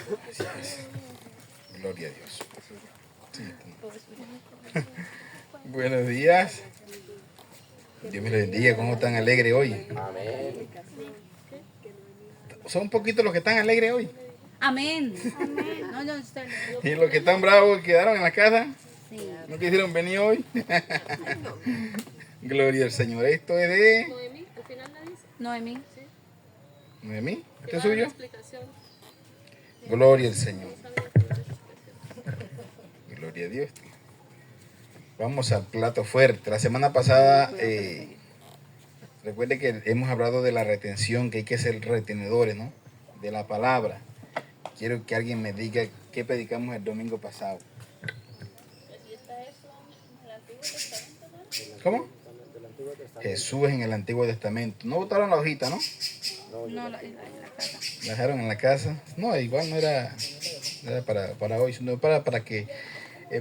Gracias. Gloria a Dios. Sí. Buenos días. Dios me los bendiga. ¿Cómo están alegres hoy? Amén. Son un poquito los que están alegres hoy. Amén. No, no, usted. Y los que están bravos quedaron en la casa. Sí. ¿No quisieron venir hoy? Gloria al Señor. Esto es de Noemí, al final la dice. Noemí. Noemí. ¿Este Que es va a dar la suyo? explicación. Gloria al Señor. Gloria a Dios. Vamos al plato fuerte. La semana pasada, recuerde que hemos hablado de la retención, que hay que ser retenedores, ¿no? De la palabra. Quiero que alguien me diga qué predicamos el domingo pasado. ¿Cómo? Jesús en el Antiguo Testamento. No botaron la hojita, ¿no? No, la casa. La dejaron en la casa. No, igual no era para hoy, sino para que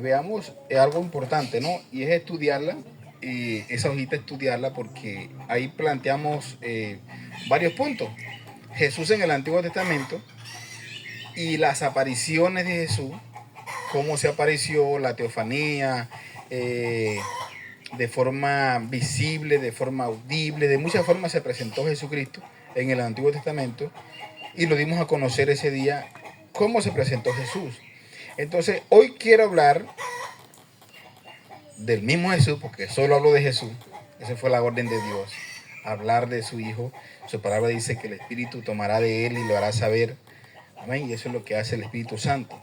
veamos algo importante, ¿no? Y es estudiarla, y esa hojita estudiarla porque ahí planteamos varios puntos. Jesús en el Antiguo Testamento y las apariciones de Jesús, cómo se apareció, la teofanía, de forma visible, de forma audible, de muchas formas se presentó Jesucristo en el Antiguo Testamento y lo dimos a conocer ese día cómo se presentó Jesús. Entonces, hoy quiero hablar del mismo Jesús, porque solo hablo de Jesús. Esa fue la orden de Dios, hablar de su Hijo. Su palabra dice que el Espíritu tomará de él y lo hará saber. Amén. Y eso es lo que hace el Espíritu Santo.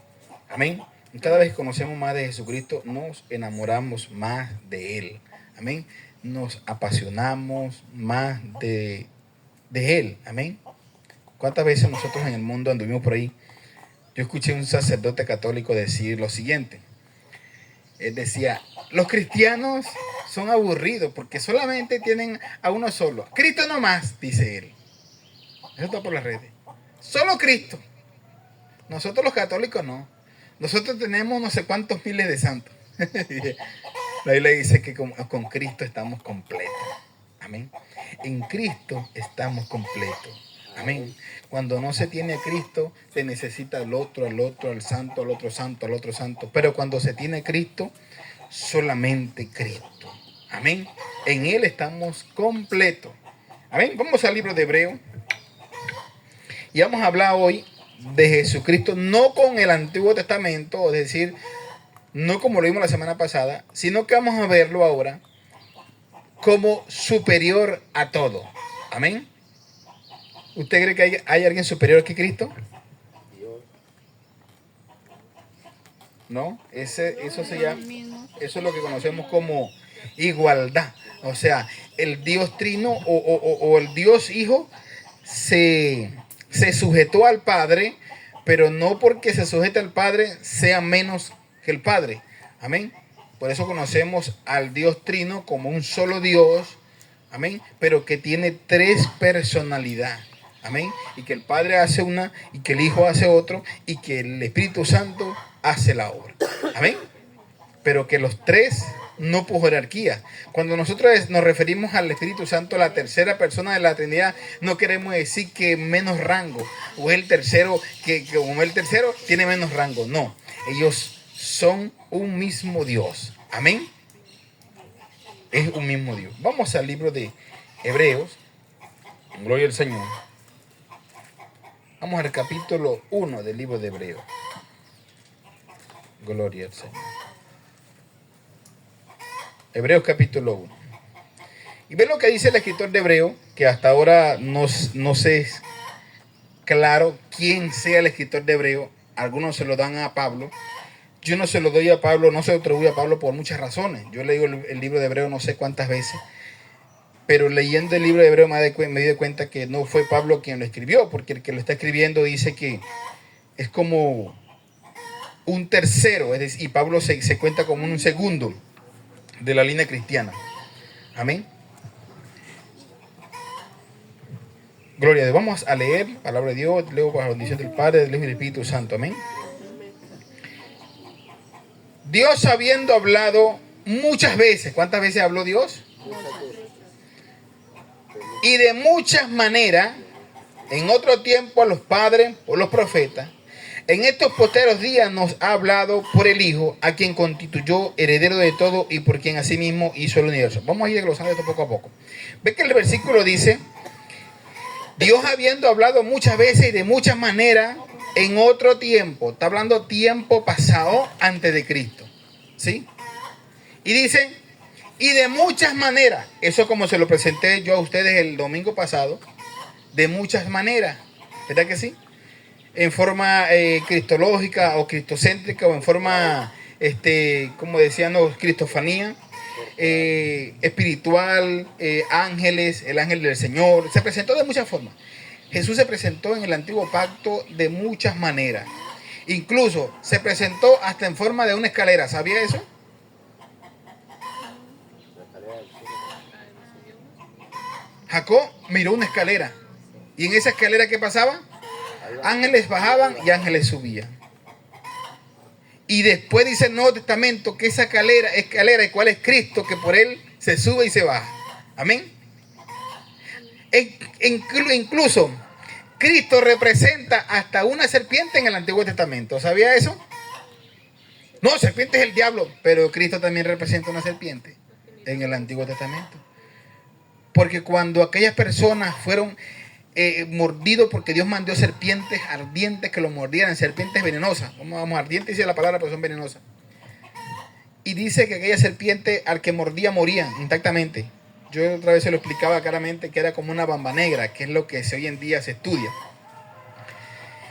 Amén. Y cada vez que conocemos más de Jesucristo, nos enamoramos más de Él. Amén. Nos apasionamos más de Él. Amén. ¿Cuántas veces nosotros en el mundo anduvimos por ahí? Yo escuché a un sacerdote católico decir lo siguiente. Él decía, los cristianos son aburridos porque solamente tienen a uno solo. Cristo no más, dice él. Eso está por las redes. Solo Cristo. Nosotros los católicos no. Nosotros tenemos no sé cuántos miles de santos. La Biblia dice que con Cristo estamos completos. Amén. En Cristo estamos completos. Amén. Cuando no se tiene a Cristo, se necesita al otro, al santo, al otro santo, al otro santo. Pero cuando se tiene a Cristo, solamente Cristo. Amén. En Él estamos completos. Amén. Vamos al libro de Hebreo. Y vamos a hablar hoy de Jesucristo, no con el Antiguo Testamento, es decir, no como lo vimos la semana pasada, sino que vamos a verlo ahora como superior a todo. Amén. ¿Usted cree que hay alguien superior que Cristo? No, eso se llama, eso es lo que conocemos como igualdad. O sea, el Dios Trino o el Dios Hijo se sujetó al Padre, pero no porque se sujete al Padre sea menos que el Padre. Amén. Por eso conocemos al Dios Trino como un solo Dios. Amén. Pero que tiene tres personalidades. Amén. Y que el Padre hace una, y que el Hijo hace otro, y que el Espíritu Santo hace la obra. Amén. Pero que los tres no por jerarquía. Cuando nosotros nos referimos al Espíritu Santo, la tercera persona de la Trinidad, no queremos decir que menos rango, o es el tercero, que como el tercero tiene menos rango. No, ellos son un mismo Dios. Amén. Es un mismo Dios. Vamos al libro de Hebreos. Gloria al Señor. Vamos al capítulo 1 del libro de Hebreos. Gloria al Señor. Hebreos capítulo 1. Y ve lo que dice el escritor de Hebreo, que hasta ahora no sé claro quién sea el escritor de Hebreo. Algunos se lo dan a Pablo. Yo no se lo doy a Pablo, no se lo atribuyo a Pablo por muchas razones. Yo leí el libro de Hebreo no sé cuántas veces. Pero leyendo el libro de Hebreo me di cuenta que no fue Pablo quien lo escribió, porque el que lo está escribiendo dice que es como un tercero, es decir, y Pablo se cuenta como un segundo de la línea cristiana. Amén. Gloria a Dios. Vamos a leer la palabra de Dios. Leo bajo la bendición del Padre, del Hijo y del Espíritu Santo. Amén. Dios habiendo hablado muchas veces. ¿Cuántas veces habló Dios? Y de muchas maneras, en otro tiempo a los padres o los profetas, En estos posteros días nos ha hablado por el Hijo, a quien constituyó heredero de todo y por quien asimismo hizo el universo. Vamos a ir desglosando esto poco a poco. Ve que el versículo dice, Dios habiendo hablado muchas veces y de muchas maneras en otro tiempo. Está hablando tiempo pasado antes de Cristo. ¿Sí? Y dice, y de muchas maneras. Eso como se lo presenté yo a ustedes el domingo pasado. De muchas maneras. ¿Verdad que sí? En forma cristológica o cristocéntrica o en forma, como decían los cristofanía, espiritual, ángeles, el ángel del Señor. Se presentó de muchas formas. Jesús se presentó en el antiguo pacto de muchas maneras. Incluso se presentó hasta en forma de una escalera. ¿Sabía eso? Jacob miró una escalera. ¿Y en esa escalera qué pasaba? Ángeles bajaban y ángeles subían. Y después dice el Nuevo Testamento que esa escalera, el cual es Cristo, que por él se sube y se baja. Amén. Incluso Cristo representa hasta una serpiente en el Antiguo Testamento. ¿Sabía eso? No, serpiente es el diablo, pero Cristo también representa una serpiente en el Antiguo Testamento. Porque cuando aquellas personas fueron mordidos, porque Dios mandó serpientes ardientes que los mordieran, serpientes venenosas. Vamos, ardientes dice la palabra, pero son venenosas. Y dice que aquella serpiente al que mordía moría intactamente. Yo otra vez se lo explicaba claramente que era como una bamba negra, que es lo que hoy en día se estudia.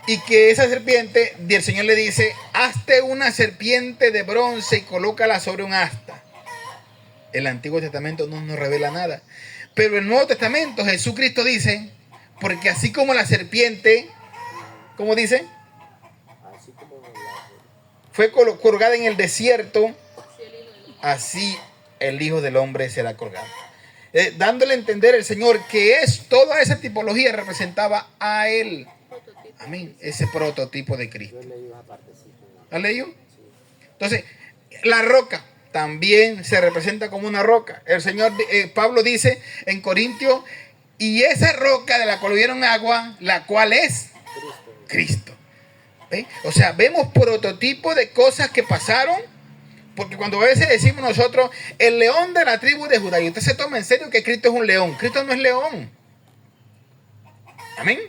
Y que esa serpiente, el Señor le dice, hazte una serpiente de bronce y colócala sobre un asta. El Antiguo Testamento no nos revela nada. Pero el Nuevo Testamento, Jesucristo dice, porque así como la serpiente, ¿cómo dice? Fue colgada en el desierto, así el Hijo del Hombre será colgado. Dándole a entender el Señor que toda esa tipología representaba a Él. Amén. Ese prototipo de Cristo. ¿Has leído? Entonces, la roca también se representa como una roca. El Señor, Pablo dice en Corintios, y esa roca de la cual hubieron agua, la cual es Cristo. ¿Ve? O sea, vemos prototipo de cosas que pasaron. Porque cuando a veces decimos nosotros, el león de la tribu de Judá, y usted se toma en serio que Cristo es un león. Cristo no es león. Amén.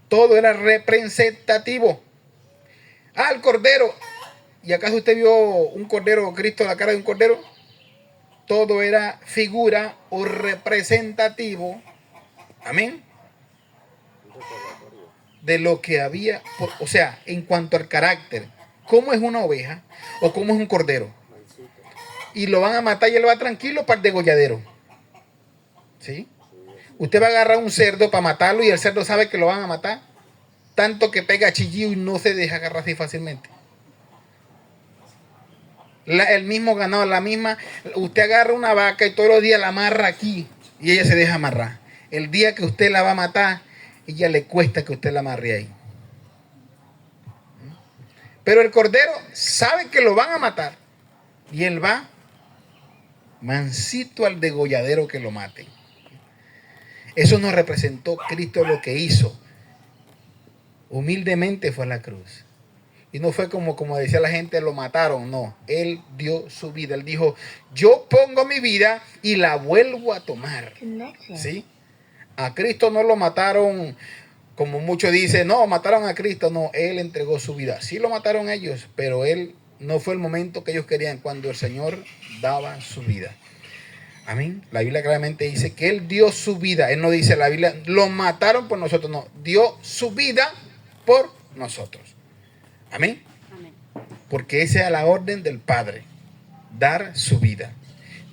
Todo era representativo. El cordero. ¿Y acaso usted vio un cordero, Cristo, la cara de un cordero? Todo era figura o representativo. Amén. De lo que había, o sea, en cuanto al carácter. ¿Cómo es una oveja o cómo es un cordero? Y lo van a matar y él va tranquilo para el degolladero. ¿Sí? Usted va a agarrar un cerdo para matarlo y el cerdo sabe que lo van a matar. Tanto que pega chillido y no se deja agarrar así fácilmente. El mismo ganado, la misma. Usted agarra una vaca y todos los días la amarra aquí y ella se deja amarrar. El día que usted la va a matar, ella le cuesta que usted la amarre ahí. Pero el cordero sabe que lo van a matar y él va mansito al degolladero que lo mate. Eso nos representó Cristo lo que hizo. Humildemente fue a la cruz. Y no fue como decía la gente, lo mataron. No, él dio su vida. Él dijo, yo pongo mi vida y la vuelvo a tomar. ¿Sí? A Cristo no lo mataron, como muchos dicen, no, mataron a Cristo. No, él entregó su vida. Sí lo mataron ellos, pero él no fue el momento que ellos querían, cuando el Señor daba su vida. Amén. La Biblia claramente dice que él dio su vida. Él no dice la Biblia, lo mataron por nosotros. No, dio su vida por nosotros. Amén. Amén. Porque esa es la orden del Padre. Dar su vida.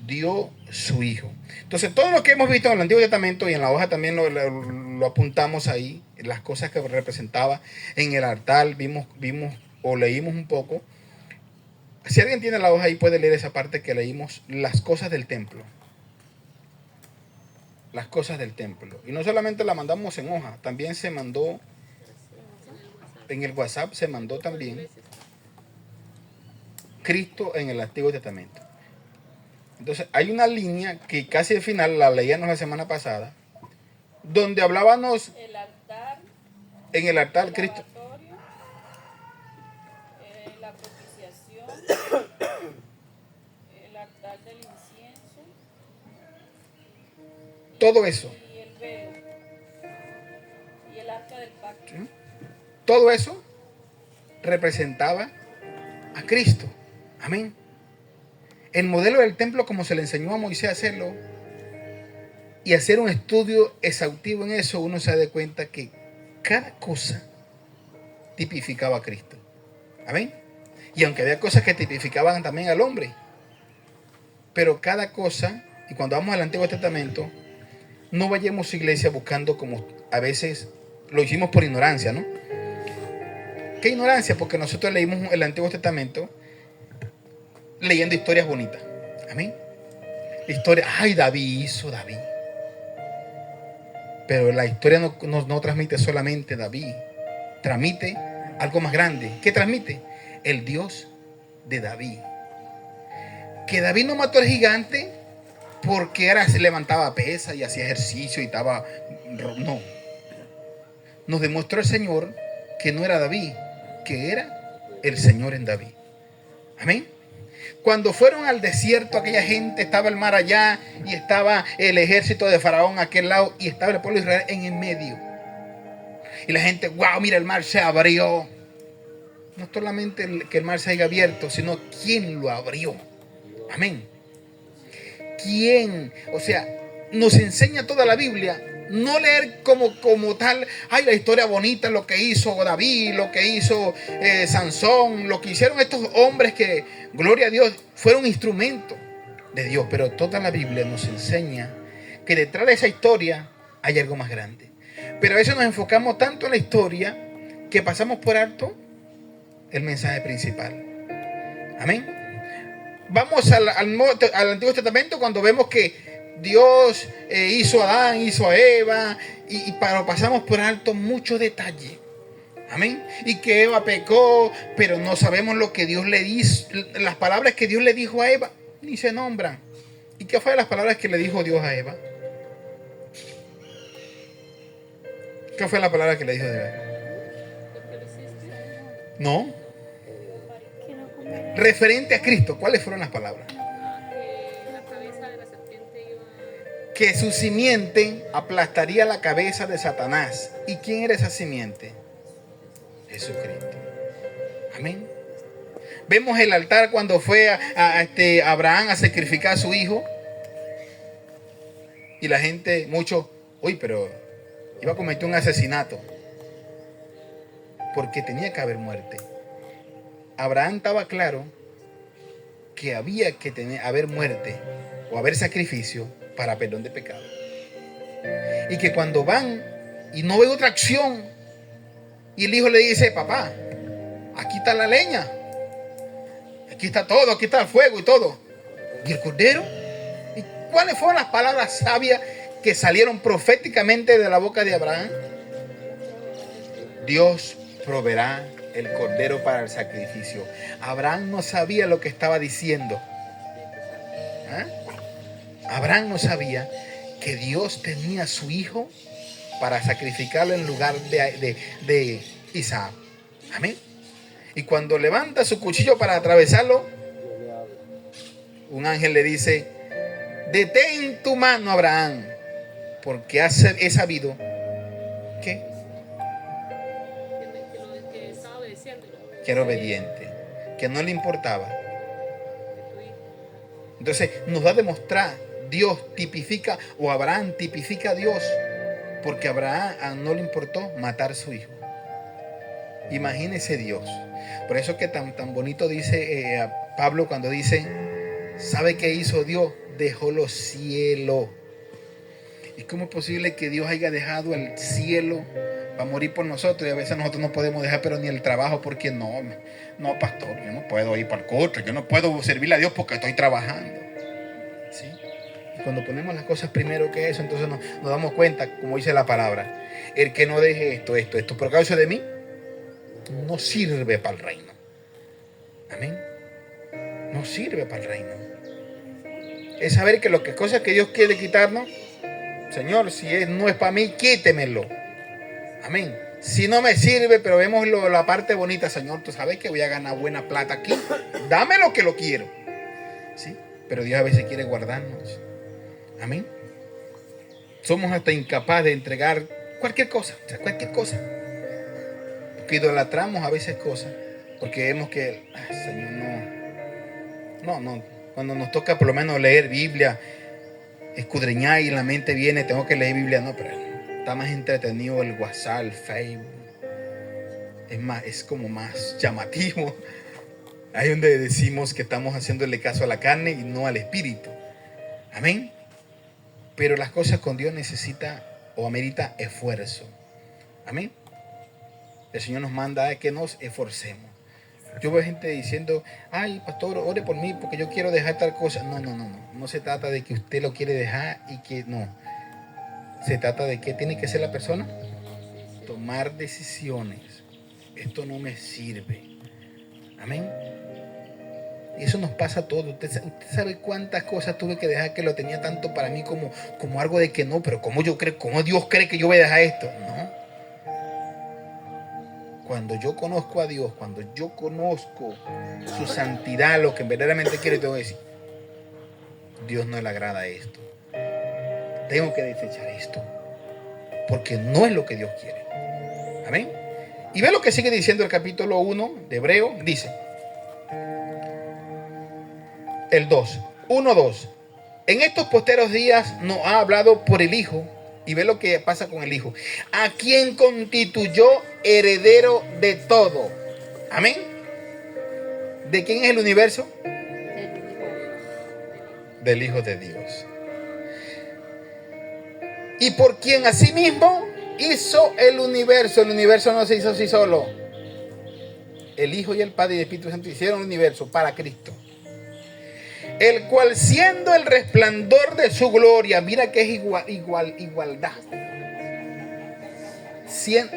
Dio su Hijo. Entonces, todo lo que hemos visto en el Antiguo Testamento y en la hoja también lo apuntamos ahí. Las cosas que representaba en el altar. Vimos o leímos un poco. Si alguien tiene la hoja ahí, puede leer esa parte que leímos. Las cosas del templo. Las cosas del templo. Y no solamente la mandamos en hoja. También se mandó en el WhatsApp, se mandó también Cristo en el Antiguo Testamento. Entonces hay una línea que casi al final la leíamos la semana pasada, donde hablábamos El altar, en el altar Cristo, El altar del incienso Todo eso. y el velo. Y el arca del pacto. ¿Sí? Todo eso representaba a Cristo. Amén. El modelo del templo, como se le enseñó a Moisés a hacerlo, y hacer un estudio exhaustivo en eso, uno se da cuenta que cada cosa tipificaba a Cristo. Amén. Y aunque había cosas que tipificaban también al hombre, pero cada cosa, y cuando vamos al Antiguo Testamento, no vayamos a iglesia buscando como a veces lo hicimos por ignorancia, ¿no? ¿Qué ignorancia? Porque nosotros leímos el Antiguo Testamento leyendo historias bonitas. Amén. Historia, ay, David hizo David. Pero la historia no transmite solamente David, transmite algo más grande. ¿Qué transmite? El Dios de David. Que David no mató al gigante porque se levantaba pesas y hacía ejercicio y estaba... No. Nos demostró el Señor que no era David, que era el Señor en David. Amén. Cuando fueron al desierto, aquella gente, estaba el mar allá y estaba el ejército de Faraón a aquel lado y estaba el pueblo de Israel en el medio. Y la gente, wow, mira, el mar se abrió. No solamente que el mar se haya abierto, sino quién lo abrió. Amén. ¿Quién? O sea, nos enseña toda la Biblia. No leer como tal, ay, la historia bonita, lo que hizo David, lo que hizo Sansón, lo que hicieron estos hombres que, gloria a Dios, fueron instrumentos de Dios. Pero toda la Biblia nos enseña que detrás de esa historia hay algo más grande. Pero a veces nos enfocamos tanto en la historia que pasamos por alto el mensaje principal. Amén. Vamos al Antiguo Testamento cuando vemos que Dios hizo a Adán, hizo a Eva, pero pasamos por alto muchos detalles. Amén. Y que Eva pecó, pero no sabemos lo que Dios le dijo, las palabras que Dios le dijo a Eva, ni se nombran. ¿Y qué fue las palabras que le dijo Dios a Eva? ¿Qué fue la palabra que le dijo a Eva? No. Referente a Cristo, ¿cuáles fueron las palabras? Que su simiente aplastaría la cabeza de Satanás. ¿Y quién era esa simiente? Jesucristo. Amén. Vemos el altar cuando fue a Abraham a sacrificar a su hijo. Y la gente, muchos, uy, pero iba a cometer un asesinato. Porque tenía que haber muerte. Abraham estaba claro que había que haber muerte o haber sacrificio para perdón de pecado. Y que cuando van y no ven otra acción y el hijo le dice, papá, aquí está la leña, aquí está todo, aquí está el fuego y todo, y el cordero. ¿Y cuáles fueron las palabras sabias que salieron proféticamente de la boca de Abraham? Dios proveerá el cordero para el sacrificio. Abraham no sabía lo que estaba diciendo. Abraham no sabía que Dios tenía a su hijo para sacrificarlo en lugar de Isaac. Amén. Y cuando levanta su cuchillo para atravesarlo, un ángel le dice, detén tu mano, Abraham, porque he sabido que era obediente, que no le importaba. Entonces nos va a demostrar, Dios tipifica, o Abraham tipifica a Dios, porque a Abraham no le importó matar a su hijo. Imagínese Dios. Por eso que tan bonito dice Pablo cuando dice, ¿sabe qué hizo Dios? Dejó los cielos. ¿Y cómo es posible que Dios haya dejado el cielo para morir por nosotros? Y a veces nosotros no podemos dejar, pero ni el trabajo, porque no, pastor, yo no puedo ir para el culto, yo no puedo servirle a Dios porque estoy trabajando. ¿Sí? Y cuando ponemos las cosas primero que eso, entonces nos damos cuenta, como dice la palabra, el que no deje esto por causa de mí, no sirve para el reino. Amén. No sirve para el reino. Es saber que cosas que Dios quiere quitarnos, Señor, si no es para mí, quítemelo. Amén. Si no me sirve, pero vemos la parte bonita, Señor, tú sabes que voy a ganar buena plata aquí. Dame lo que lo quiero. ¿Sí? Pero Dios a veces quiere guardarnos. Amén. Somos hasta incapaces de entregar cualquier cosa, o sea, cualquier cosa. Porque idolatramos a veces cosas. Porque vemos que, Señor, no. Cuando nos toca por lo menos leer Biblia, escudriñar y la mente viene, tengo que leer Biblia, no, pero está más entretenido el WhatsApp, el Facebook. Es como más llamativo. Ahí donde decimos que estamos haciéndole caso a la carne y no al espíritu. Amén. Pero las cosas con Dios necesita o amerita esfuerzo. Amén. El Señor nos manda a que nos esforcemos. Yo veo gente diciendo, ay, pastor, ore por mí porque yo quiero dejar tal cosa. No. No se trata de que usted lo quiere dejar y que no. Se trata de que tiene que ser la persona. Tomar decisiones. Esto no me sirve. Amén. Y eso nos pasa a todos. Usted sabe cuántas cosas tuve que dejar que lo tenía tanto para mí como algo de que no, pero cómo Dios cree que yo voy a dejar esto. No. Cuando yo conozco a Dios, cuando yo conozco su santidad, lo que verdaderamente quiero, tengo que decir, Dios no le agrada esto. Tengo que desechar esto. Porque no es lo que Dios quiere. Amén. Y ve lo que sigue diciendo el capítulo 1 de Hebreo. Dice, el 2, 1:2. En estos posteros días nos ha hablado por el Hijo. Y ve lo que pasa con el Hijo. A quien constituyó heredero de todo. Amén. ¿De quién es el universo? Del Hijo de Dios. Y por quien asimismo hizo el universo. El universo no se hizo así solo. El Hijo y el Padre y el Espíritu Santo hicieron el universo para Cristo. El cual siendo el resplandor de su gloria, mira que es igualdad.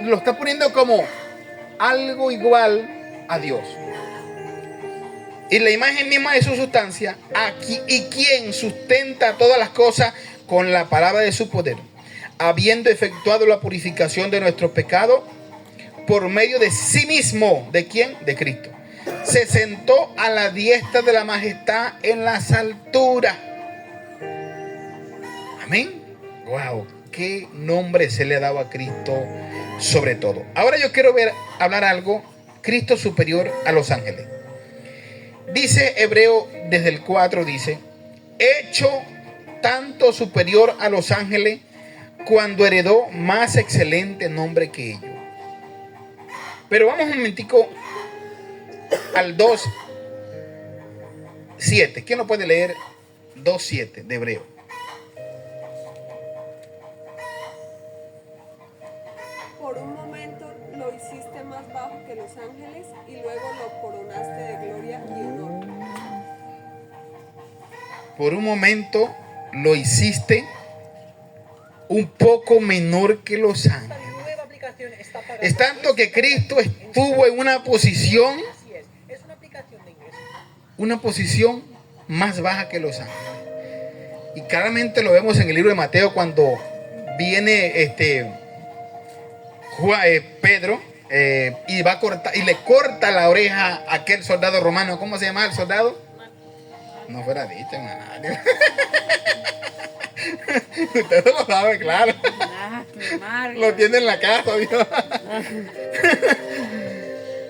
Lo está poniendo como algo igual a Dios. Y la imagen misma de su sustancia, aquí, y quien sustenta todas las cosas con la palabra de su poder, habiendo efectuado la purificación de nuestros pecados por medio de sí mismo. ¿De quién? De Cristo. Se sentó a la diestra de la majestad en las alturas. Amén. Wow, qué nombre se le ha dado a Cristo sobre todo. Ahora yo quiero hablar algo. Cristo superior a los ángeles. Dice Hebreo desde el 4, dice, hecho tanto superior a los ángeles cuando heredó más excelente nombre que ellos. Pero vamos un momentico al 2:7. ¿Quién lo puede leer? 2:7 de Hebreo. Por un momento lo hiciste más bajo que los ángeles y luego lo coronaste de gloria y honor. Por un momento lo hiciste un poco menor que los ángeles. Es tanto que Cristo estuvo en una posición más baja que los ángeles. Y claramente lo vemos en el libro de Mateo cuando viene Pedro y va a cortar y le corta la oreja a aquel soldado romano. ¿Cómo se llama el soldado? No fuera dicho, hermano. Usted lo sabe, claro. Lo tiene en la casa, Dios.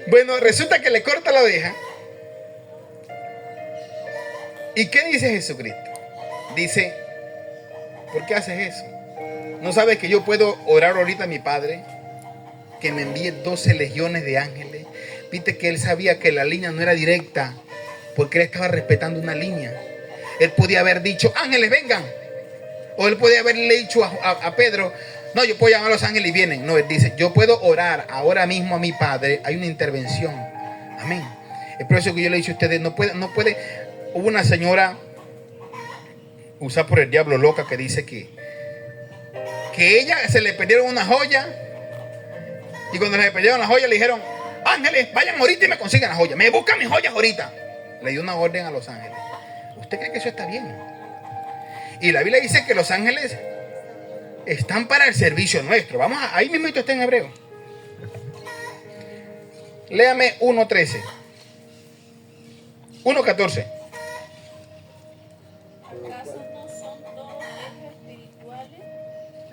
Bueno, resulta que le corta la oreja. ¿Y qué dice Jesucristo? Dice, ¿por qué haces eso? ¿No sabes que yo puedo orar ahorita a mi Padre que me envíe 12 legiones de ángeles? Viste que él sabía que la línea no era directa porque él estaba respetando una línea. Él podía haber dicho, ángeles vengan. O él podía haberle dicho a Pedro, no, yo puedo llamar a los ángeles y vienen. No, él dice, yo puedo orar ahora mismo a mi Padre. Hay una intervención. Amén. Es por eso que yo le he dicho a ustedes, no puede. Hubo una señora usada por el diablo loca que dice que ella se le perdieron una joya. Y cuando le perdieron la joya le dijeron, ángeles, vayan ahorita y me consigan la joya. Me buscan mis joyas ahorita. Le dio una orden a los ángeles. ¿Usted cree que eso está bien? Y la Biblia dice que los ángeles están para el servicio nuestro. Ahí mismo está en Hebreo. Léame 1:13. 1:14. ¿Acaso no son todos ellos espirituales,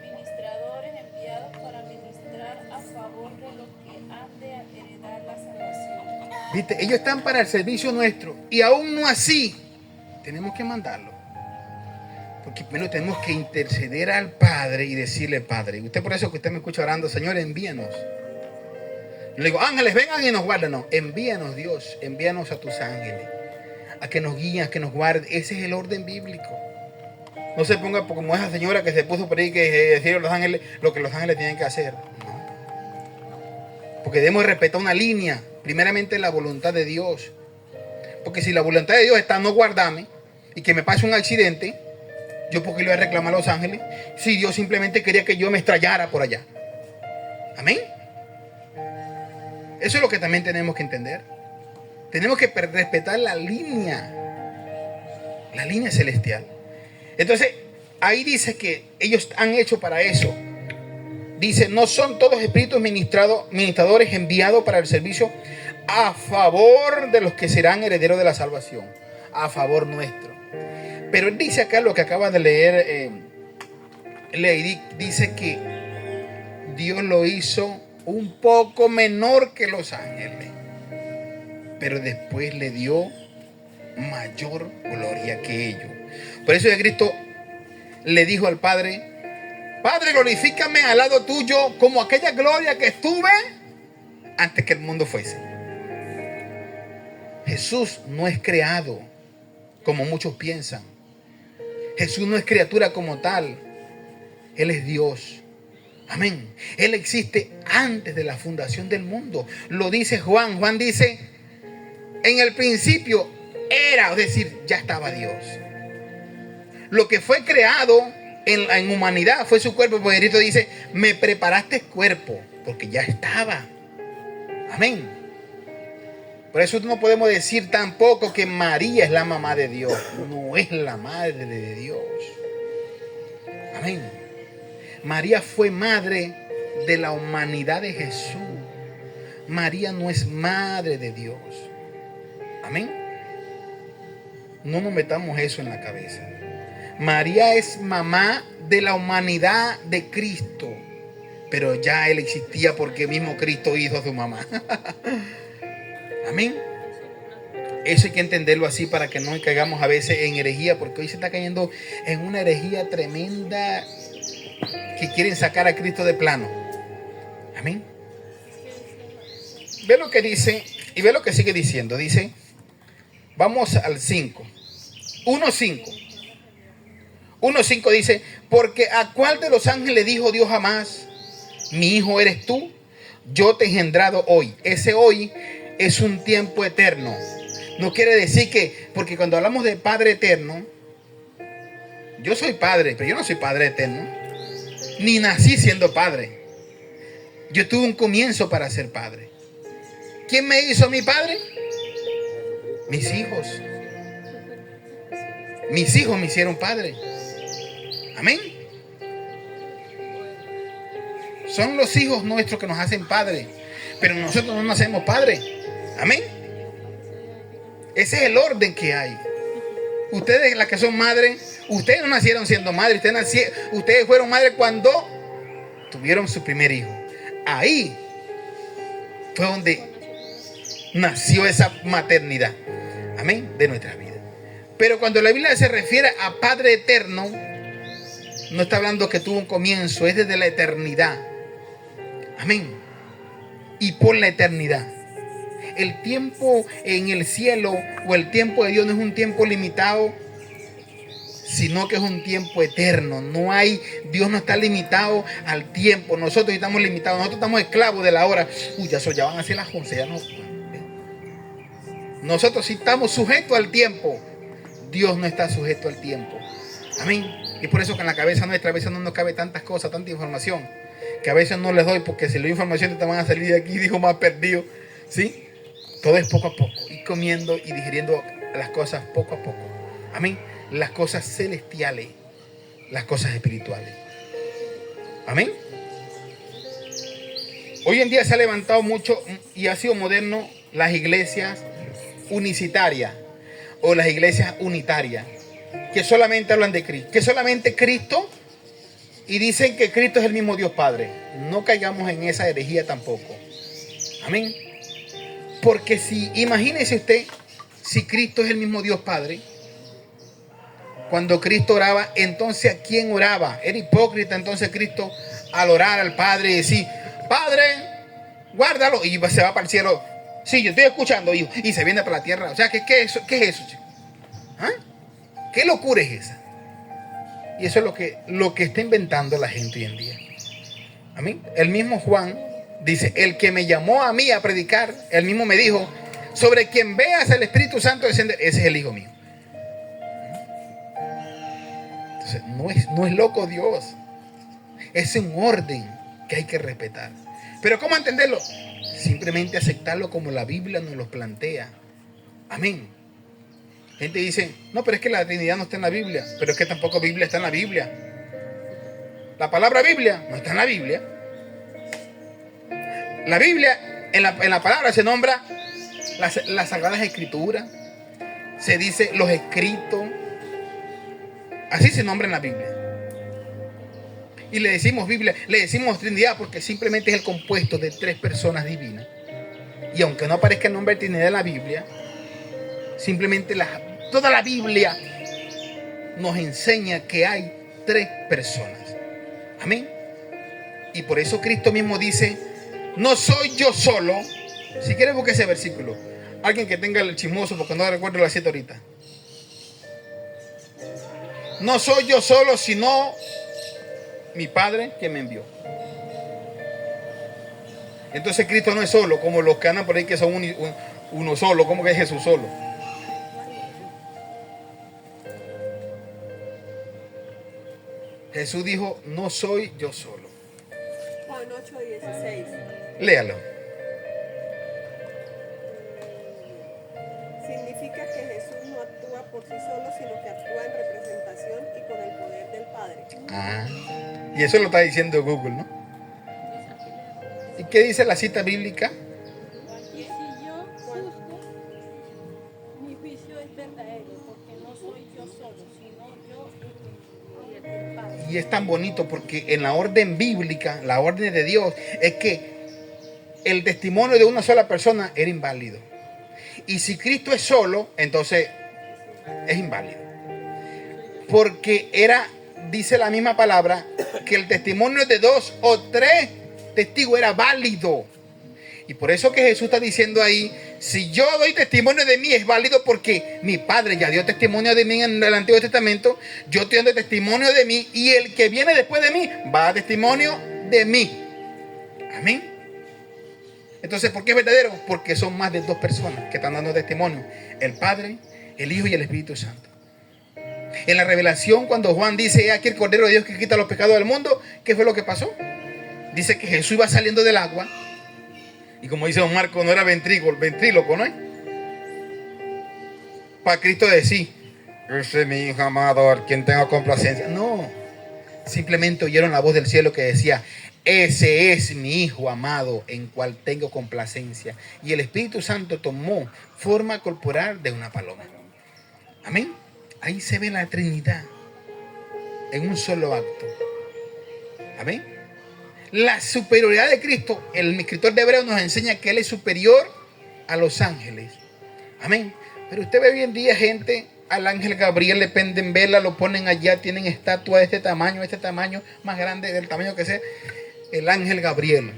ministradores enviados para ministrar a favor de los que han de heredar la salvación? ¿Viste? Ellos están para el servicio nuestro. Y aún no así, tenemos que mandarlo. Porque primero tenemos que interceder al Padre y decirle: Padre, usted, por eso que usted me escucha orando, Señor, envíanos. Yo le digo: ángeles, vengan y nos guarden. No, envíanos, Dios, envíanos a tus ángeles, a que nos guíen, a que nos guarden. Ese es el orden bíblico. No se ponga como esa señora que se puso por ahí que decir a los ángeles lo que los ángeles tienen que hacer. No. Porque debemos respetar una línea. Primeramente la voluntad de Dios. Porque si la voluntad de Dios está no guardarme y que me pase un accidente, ¿yo por qué le voy a reclamar a los ángeles? Si Dios simplemente quería que yo me estrellara por allá. Amén. Eso es lo que también tenemos que entender. Tenemos que respetar la línea celestial. Entonces, ahí dice que ellos han hecho para eso. Dice: no son todos espíritus ministradores enviados para el servicio a favor de los que serán herederos de la salvación, a favor nuestro. Pero él dice acá lo que acaba de leer, dice que Dios lo hizo un poco menor que los ángeles, pero después le dio mayor gloria que ellos. Por eso Cristo le dijo al Padre: Padre, glorifícame al lado tuyo como aquella gloria que estuve antes que el mundo fuese. Jesús no es creado como muchos piensan. Jesús no es criatura como tal. Él es Dios. Amén. Él existe antes de la fundación del mundo. Lo dice Juan. Juan dice: en el principio era, es decir, ya estaba Dios. Lo que fue creado en humanidad fue su cuerpo. Porque Cristo dice: me preparaste cuerpo, porque ya estaba. Amén. Por eso no podemos decir tampoco que María es la mamá de Dios. No es la madre de Dios. Amén. María fue madre de la humanidad de Jesús. María no es madre de Dios. Amén. No nos metamos eso en la cabeza. María es mamá de la humanidad de Cristo. Pero ya Él existía porque mismo Cristo hizo a su mamá. Amén. Eso hay que entenderlo así para que no caigamos a veces en herejía, porque hoy se está cayendo en una herejía tremenda que quieren sacar a Cristo de plano. Amén. Ve lo que dice y ve lo que sigue diciendo. Dice, vamos al 5. 1:5. 1:5 dice: porque a cuál de los ángeles dijo Dios jamás: mi hijo eres tú, yo te he engendrado hoy. Ese hoy es un tiempo eterno. No quiere decir que, porque cuando hablamos de Padre eterno, yo soy padre, pero yo no soy padre eterno, ni nací siendo padre. Yo tuve un comienzo para ser padre. ¿Quién me hizo mi padre? Mis hijos. Mis hijos me hicieron padre. Amén. Son los hijos nuestros que nos hacen padre, pero nosotros no nacemos padre. Amén. Ese es el orden que hay. Ustedes, las que son madres, ustedes no nacieron siendo madres. Ustedes fueron madres cuando tuvieron su primer hijo. Ahí fue donde nació esa maternidad. Amén. De nuestra vida. Pero cuando la Biblia se refiere a Padre eterno, no está hablando que tuvo un comienzo, es desde la eternidad. Amén. Y por la eternidad. El tiempo en el cielo o el tiempo de Dios no es un tiempo limitado, sino que es un tiempo eterno. No hay, Dios no está limitado al tiempo. Nosotros estamos limitados, nosotros estamos esclavos de la hora. Ya van a ser las 11, ya no. Nosotros sí estamos sujetos al tiempo. Dios no está sujeto al tiempo. Amén. Y por eso que en la cabeza nuestra a veces no nos cabe tantas cosas, tanta información, que a veces no les doy, porque si le doy información te van a salir de aquí, dijo, más perdido. ¿Sí? Todo es poco a poco, ir comiendo y digiriendo las cosas poco a poco. Amén. Las cosas celestiales, las cosas espirituales. Amén. Hoy en día se ha levantado mucho y ha sido moderno las iglesias unicitarias o las iglesias unitarias, que solamente hablan de Cristo, que solamente Cristo, y dicen que Cristo es el mismo Dios Padre. No caigamos en esa herejía tampoco. Amén. Porque si, imagínese usted, si Cristo es el mismo Dios Padre, cuando Cristo oraba, entonces ¿a quién oraba? Era hipócrita entonces Cristo al orar al Padre y decir, Padre, guárdalo, y se va para el cielo. Sí, yo estoy escuchando, hijo, y se viene para la tierra. O sea, ¿qué es eso, chico? ¿Ah? ¿Qué locura es esa? Y eso es lo que está inventando la gente hoy en día. Amén. El mismo Juan dice, el que me llamó a mí a predicar, él mismo me dijo, sobre quien veas el Espíritu Santo descender, ese es el hijo mío. Entonces, no es loco Dios. Es un orden que hay que respetar. Pero ¿cómo entenderlo? Simplemente aceptarlo como la Biblia nos lo plantea. Amén. Gente dice, no, pero es que la Trinidad no está en la Biblia. Pero es que tampoco Biblia está en la Biblia. La palabra Biblia no está en la Biblia. La Biblia, en la palabra se nombra las Sagradas Escrituras. Se dice los escritos. Así se nombra en la Biblia. Y le decimos Biblia, le decimos Trinidad porque simplemente es el compuesto de 3 personas divinas. Y aunque no aparezca el nombre de Trinidad en la Biblia, simplemente toda la Biblia nos enseña que hay 3 personas. Amén. Y por eso Cristo mismo dice, no soy yo solo. Si quieres busque ese versículo. Alguien que tenga el chismoso, porque no recuerdo la cita ahorita. No soy yo solo, sino mi Padre que me envió. Entonces Cristo no es solo, como los que andan por ahí que son uno solo, como que es Jesús solo. Jesús dijo, no soy yo solo. Juan 8:16. Léalo. Significa que Jesús no actúa por sí solo, sino que actúa en representación y con el poder del Padre. Y eso lo está diciendo Google, ¿no? ¿Y qué dice la cita bíblica? Y si yo juzgo, mi juicio es verdadero, porque no soy yo solo, sino yo y el Padre. Y es tan bonito porque en la orden bíblica, la orden de Dios, es que el testimonio de una sola persona era inválido. Y si Cristo es solo, entonces es inválido. Porque dice la misma palabra, que el testimonio de 2 o 3 testigos era válido. Y por eso que Jesús está diciendo ahí, si yo doy testimonio de mí es válido porque mi Padre ya dio testimonio de mí en el Antiguo Testamento, yo estoy dando testimonio de mí y el que viene después de mí va a dar testimonio de mí. Amén. Entonces, ¿por qué es verdadero? Porque son más de 2 personas que están dando testimonio. El Padre, el Hijo y el Espíritu Santo. En la revelación, cuando Juan dice, aquí el Cordero de Dios que quita los pecados del mundo, ¿qué fue lo que pasó? Dice que Jesús iba saliendo del agua. Y como dice don Marco, no era ventríloco, ¿no es? Para Cristo decir, ese es mi Hijo amado, al quien tengo complacencia. No, simplemente oyeron la voz del cielo que decía, ese es mi Hijo amado, en cual tengo complacencia. Y el Espíritu Santo tomó forma corporal de una paloma. Amén. Ahí se ve la Trinidad en un solo acto. Amén. La superioridad de Cristo, el escritor de Hebreos nos enseña que Él es superior a los ángeles. Amén. Pero usted ve hoy en día gente, al ángel Gabriel le penden vela, lo ponen allá, tienen estatua de este tamaño, más grande del tamaño que sea. El ángel Gabriel.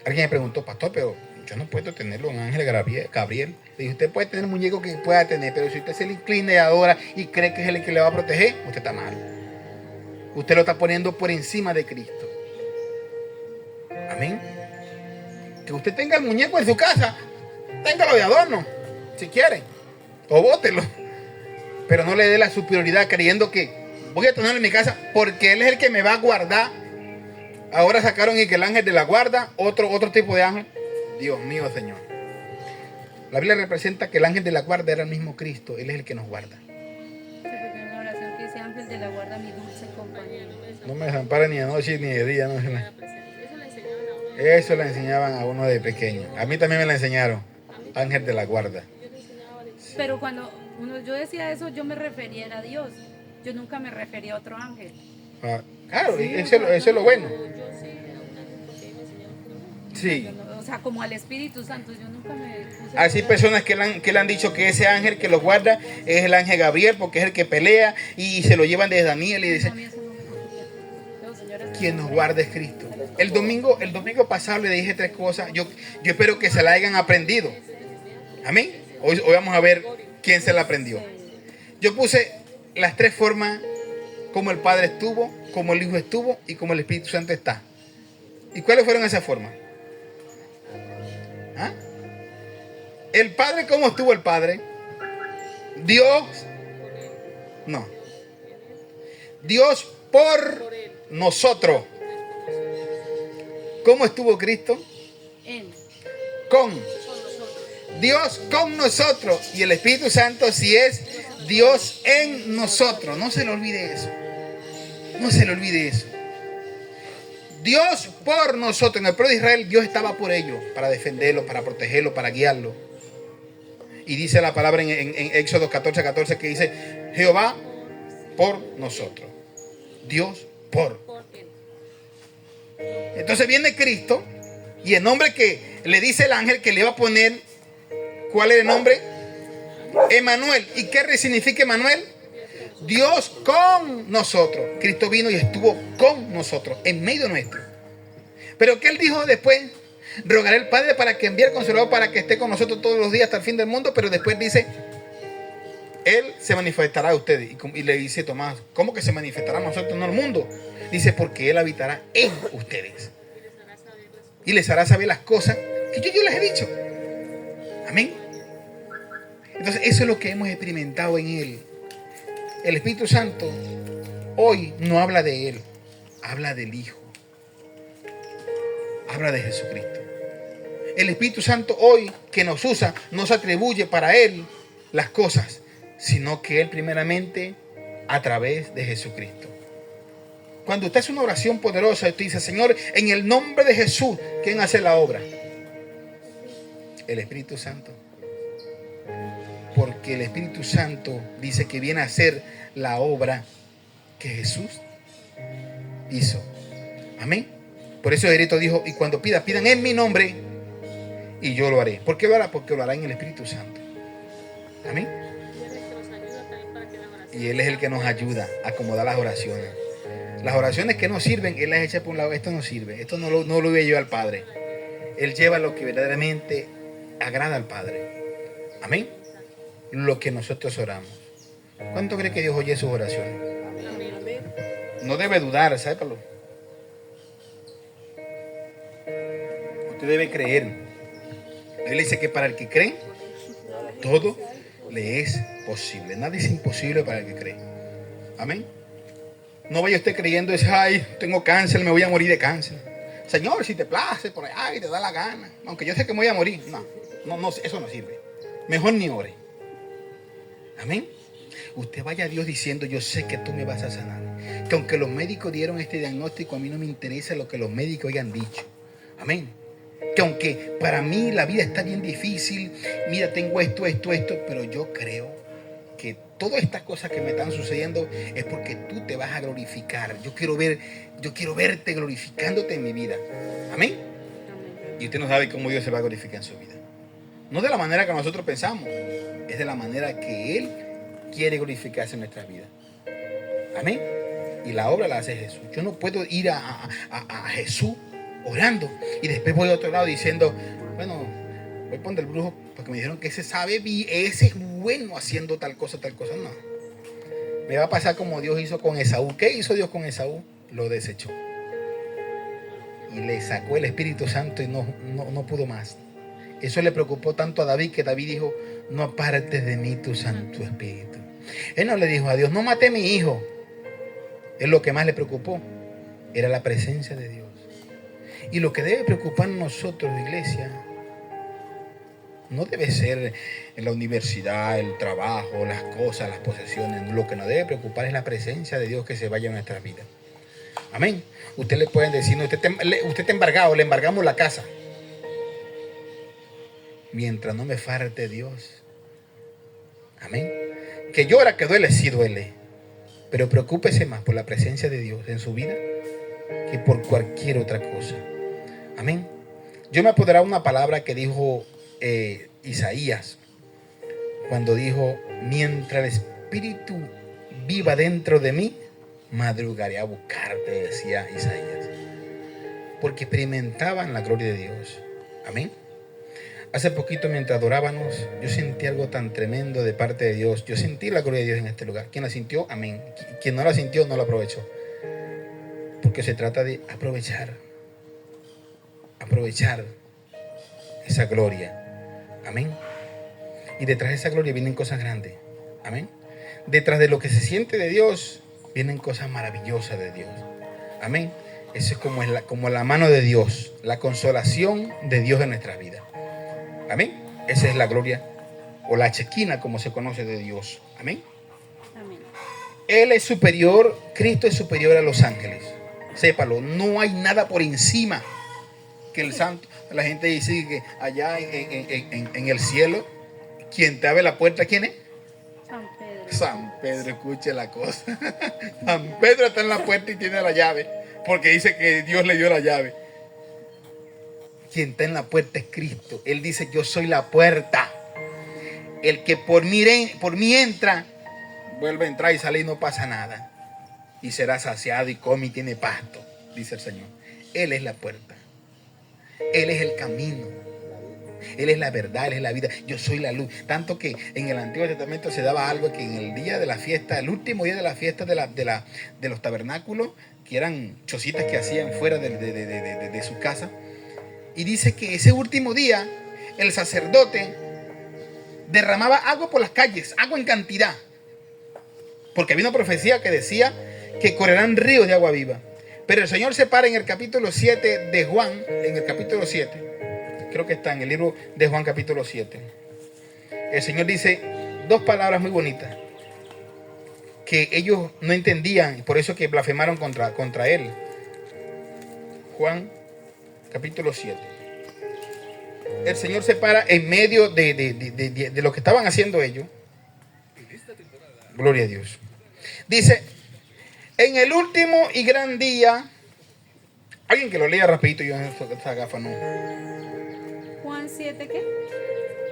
Alguien me preguntó, pastor, pero yo no puedo tenerlo, un ángel Gabriel. Le dije, usted puede tener un muñeco que pueda tener, pero si usted se le inclina y adora y cree que es el que le va a proteger, usted está mal. Usted lo está poniendo por encima de Cristo. Amén. Que usted tenga el muñeco en su casa, téngalo de adorno, si quiere, o bótelo. Pero no le dé la superioridad creyendo que voy a tenerlo en mi casa porque Él es el que me va a guardar. Ahora sacaron y que el ángel de la guarda, otro tipo de ángel. Dios mío, Señor. La Biblia representa que el ángel de la guarda era el mismo Cristo. Él es el que nos guarda. Sí, porque en una oración que dice ángel de la guarda, mi dulce compañero. No me desampara ni de noche ni de día. No. Eso le enseñaron a uno Eso le enseñaban a uno de pequeño. A mí también me la enseñaron. Ángel de la guarda. Pero cuando yo decía eso, yo me refería a Dios. Yo nunca me refería a otro ángel. Ah, claro, eso es lo bueno. Sí. O sea, como al Espíritu Santo, yo nunca me puse a Así dudar. personas que le han dicho que ese ángel que los guarda es el ángel Gabriel porque es el que pelea y se lo llevan desde Daniel y No, a dicen, mí eso no me confía. No, señora, quien nos guarda es Cristo. El domingo pasado le dije 3 cosas. Yo espero que se la hayan aprendido. Amén. Hoy vamos a ver quién se la aprendió. Yo puse las 3 formas como el Padre estuvo, como el Hijo estuvo y como el Espíritu Santo está. ¿Y cuáles fueron esas formas? ¿Ah? El Padre, ¿cómo estuvo el Padre? Dios, no. Dios por nosotros. ¿Cómo estuvo Cristo? Él. Con Dios con nosotros. Y el Espíritu Santo si es Dios en nosotros. No se le olvide eso. No se le olvide eso. Dios por nosotros. En el pueblo de Israel, Dios estaba por ellos, para defenderlo, para protegerlo, para guiarlo. Y dice la palabra en Éxodo 14:14 que dice, Jehová por nosotros. Dios por. Entonces viene Cristo y el nombre que le dice el ángel que le va a poner, ¿cuál es el nombre? Emanuel. ¿Y qué significa Emanuel? Dios con nosotros. Cristo vino y estuvo con nosotros, en medio nuestro. Pero ¿qué él dijo después? Rogaré al Padre para que envíe al Consolador para que esté con nosotros todos los días hasta el fin del mundo. Pero después dice, Él se manifestará a ustedes. Y le dice Tomás, ¿cómo que se manifestará a nosotros, no al mundo? Dice, porque Él habitará en ustedes. Y les hará saber las cosas que yo les he dicho. Amén. Entonces eso es lo que hemos experimentado en Él. El Espíritu Santo hoy no habla de Él, habla del Hijo. Habla de Jesucristo. El Espíritu Santo hoy que nos usa, no se atribuye para Él las cosas, sino que Él primeramente a través de Jesucristo. Cuando usted hace una oración poderosa, usted dice, Señor, en el nombre de Jesús, ¿quién hace la obra? El Espíritu Santo. Porque el Espíritu Santo dice que viene a hacer la obra que Jesús hizo. Amén. Por eso Jerito dijo, y cuando pidan en mi nombre, y yo lo haré. ¿Por qué lo hará? Porque lo hará en el Espíritu Santo. Amén. Y Él es el que nos ayuda a acomodar las oraciones. Las oraciones que no sirven, Él las echa por un lado. Esto no sirve. Esto no lo voy a llevar al Padre. Él lleva lo que verdaderamente agrada al Padre. Amén. Lo que nosotros oramos. ¿Cuánto cree que Dios oye sus oraciones? No debe dudar, sépalo. Usted debe creer. Él dice que para el que cree, todo le es posible. Nada es imposible para el que cree. Amén. No vaya usted creyendo, ay, tengo cáncer, me voy a morir de cáncer. Señor, si te place por allá y te da la gana, aunque yo sé que me voy a morir. No, eso no sirve. Mejor ni ore. Amén. Usted vaya a Dios diciendo, yo sé que tú me vas a sanar. Que aunque los médicos dieron este diagnóstico, a mí no me interesa lo que los médicos hayan dicho. Amén. Que aunque para mí la vida está bien difícil, mira, tengo esto, pero yo creo que todas estas cosas que me están sucediendo es porque tú te vas a glorificar. Yo quiero verte glorificándote en mi vida. Amén. Y usted no sabe cómo Dios se va a glorificar en su vida. No de la manera que nosotros pensamos, es de la manera que Él quiere glorificarse en nuestras vidas. Amén. Y la obra la hace Jesús. Yo no puedo ir a Jesús orando y después voy a otro lado diciendo, bueno, voy a poner el brujo porque me dijeron que ese sabe, ese es bueno haciendo tal cosa. No. Me va a pasar como Dios hizo con Esaú. ¿Qué hizo Dios con Esaú? Lo desechó. Y le sacó el Espíritu Santo y no pudo más. Eso le preocupó tanto a David que David dijo, no apartes de mí tu Santo Espíritu. Él no le dijo a Dios, no maté a mi hijo. Él lo que más le preocupó era la presencia de Dios. Y lo que debe preocuparnos nosotros, iglesia, no debe ser en la universidad, el trabajo, las cosas, las posesiones. Lo que nos debe preocupar es la presencia de Dios que se vaya en nuestras vidas. Amén. Usted le pueden decir, no, usted está embargado, le embargamos la casa. Mientras no me falte Dios. Amén. Que llora, que duele, sí duele. Pero preocúpese más por la presencia de Dios en su vida que por cualquier otra cosa. Amén. Yo me apoderaba una palabra que dijo Isaías cuando dijo: mientras el Espíritu viva dentro de mí, madrugaré a buscarte, decía Isaías. Porque experimentaban la gloria de Dios. Amén. Hace poquito, mientras adorábamos, yo sentí algo tan tremendo de parte de Dios. Yo sentí la gloria de Dios en este lugar. Quien la sintió, amén. Quien no la sintió, no la aprovechó. Porque se trata de aprovechar esa gloria. Amén. Y detrás de esa gloria vienen cosas grandes. Amén. Detrás de lo que se siente de Dios, vienen cosas maravillosas de Dios. Amén. Eso es como la mano de Dios, la consolación de Dios en nuestras vidas. Amén. Esa es la gloria o la chequina, como se conoce, de Dios. Amén. Amén. Él es superior, Cristo es superior a los ángeles. Sépalo, no hay nada por encima que el santo. La gente dice que allá en el cielo, quien te abre la puerta, ¿quién es? San Pedro. San Pedro, escuche la cosa. San Pedro está en la puerta y tiene la llave, porque dice que Dios le dio la llave. Quien está en la puerta es Cristo. Él dice: yo soy la puerta. El que por mí entra, vuelve a entrar y sale y no pasa nada. Y será saciado y come y tiene pasto, dice el Señor. Él es la puerta. Él es el camino. Él es la verdad, Él es la vida. Yo soy la luz. Tanto que en el Antiguo Testamento se daba algo que en el día de la fiesta, el último día de la fiesta de los tabernáculos, que eran chocitas que hacían fuera de su casa. Y dice que ese último día el sacerdote derramaba agua por las calles, agua en cantidad. Porque había una profecía que decía que correrán ríos de agua viva. Pero el Señor se para en el capítulo 7 de Juan, en el capítulo 7. Creo que está en el libro de Juan capítulo 7. El Señor dice dos palabras muy bonitas que ellos no entendían y por eso que blasfemaron contra Él. Juan capítulo 7. El Señor se para en medio de lo que estaban haciendo ellos. Gloria a Dios. Dice: en el último y gran día. Alguien que lo lea rapidito, yo en esta gafa no. Juan 7, ¿qué?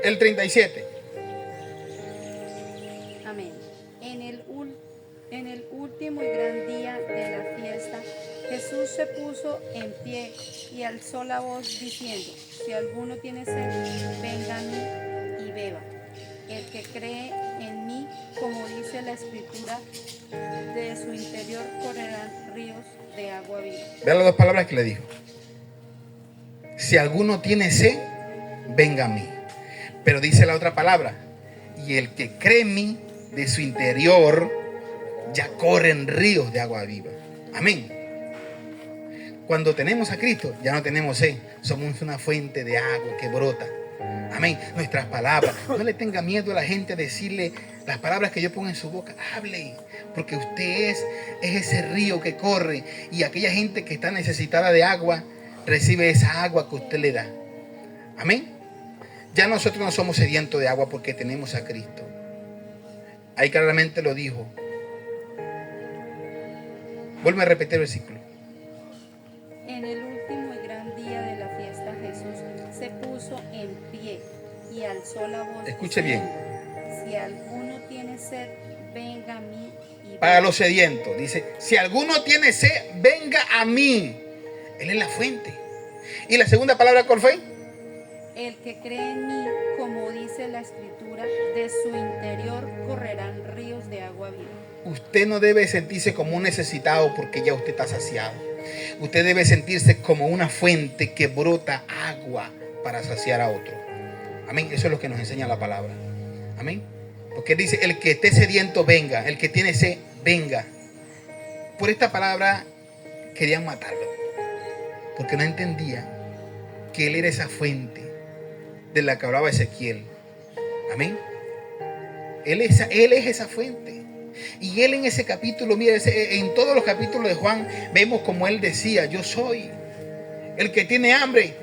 El 37. Amén. En el último y gran día de la fiesta, Jesús se puso en pie y alzó la voz diciendo: si alguno tiene sed, venga a mí y beba. El que cree en mí, como dice la Escritura, de su interior correrán ríos de agua viva. Vean las dos palabras que le dijo. Si alguno tiene sed, venga a mí. Pero dice la otra palabra: y el que cree en mí, de su interior ya corren ríos de agua viva. Amén. Cuando tenemos a Cristo, ya no tenemos sed. Somos una fuente de agua que brota. Amén. Nuestras palabras. No le tenga miedo a la gente a decirle las palabras que yo pongo en su boca. Hable. Porque usted es ese río que corre. Y aquella gente que está necesitada de agua, recibe esa agua que usted le da. Amén. Ya nosotros no somos sedientos de agua porque tenemos a Cristo. Ahí claramente lo dijo. Vuelve a repetir el versículo. En el último y gran día de la fiesta, Jesús se puso en pie y alzó la voz. Escuche bien. Si alguno tiene sed, venga a mí y beba. Para los sedientos, dice: si alguno tiene sed, venga a mí. Él es la fuente. ¿Y la segunda palabra cuál fue? El que cree en mí, como dice la Escritura, de su interior correrán ríos de agua viva. Usted no debe sentirse como un necesitado porque ya usted está saciado. Usted debe sentirse como una fuente que brota agua para saciar a otro. Amén. Eso es lo que nos enseña la palabra. Amén. Porque dice: el que esté sediento, venga. El que tiene sed, venga. Por esta palabra querían matarlo. Porque no entendía que él era esa fuente de la que hablaba Ezequiel. Amén. Él es esa fuente. Y él en ese capítulo, mira, en todos los capítulos de Juan, vemos como él decía, yo soy el que tiene hambre.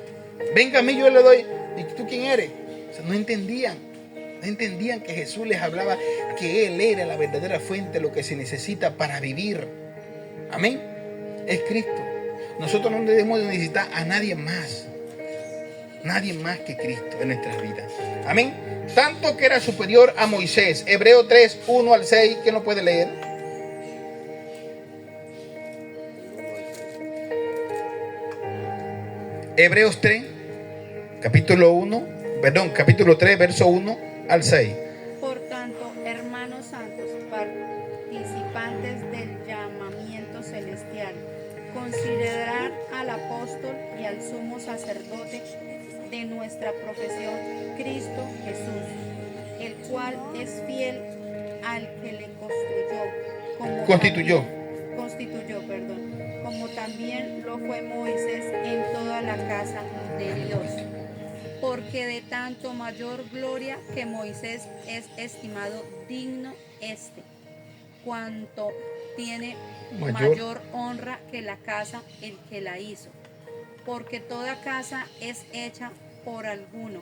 Venga a mí, yo le doy. ¿Y tú quién eres? O sea, no entendían que Jesús les hablaba que Él era la verdadera fuente, lo que se necesita para vivir. Amén. Es Cristo. Nosotros no debemos necesitar a nadie más que Cristo en nuestras vidas. Amén. Tanto que era superior a Moisés. Hebreos 3, 1 al 6. ¿Quién lo puede leer? Hebreos 3, capítulo 3, verso 1 al 6. Por tanto, hermanos santos, participantes del llamamiento celestial, considerar al apóstol y al sumo sacerdote de nuestra profesión, Cristo Jesús, el cual es fiel al que le constituyó, como también lo fue Moisés en toda la casa de Dios. Porque de tanto mayor gloria que Moisés es estimado digno cuanto tiene mayor honra que la casa el que la hizo. Porque toda casa es hecha por alguno,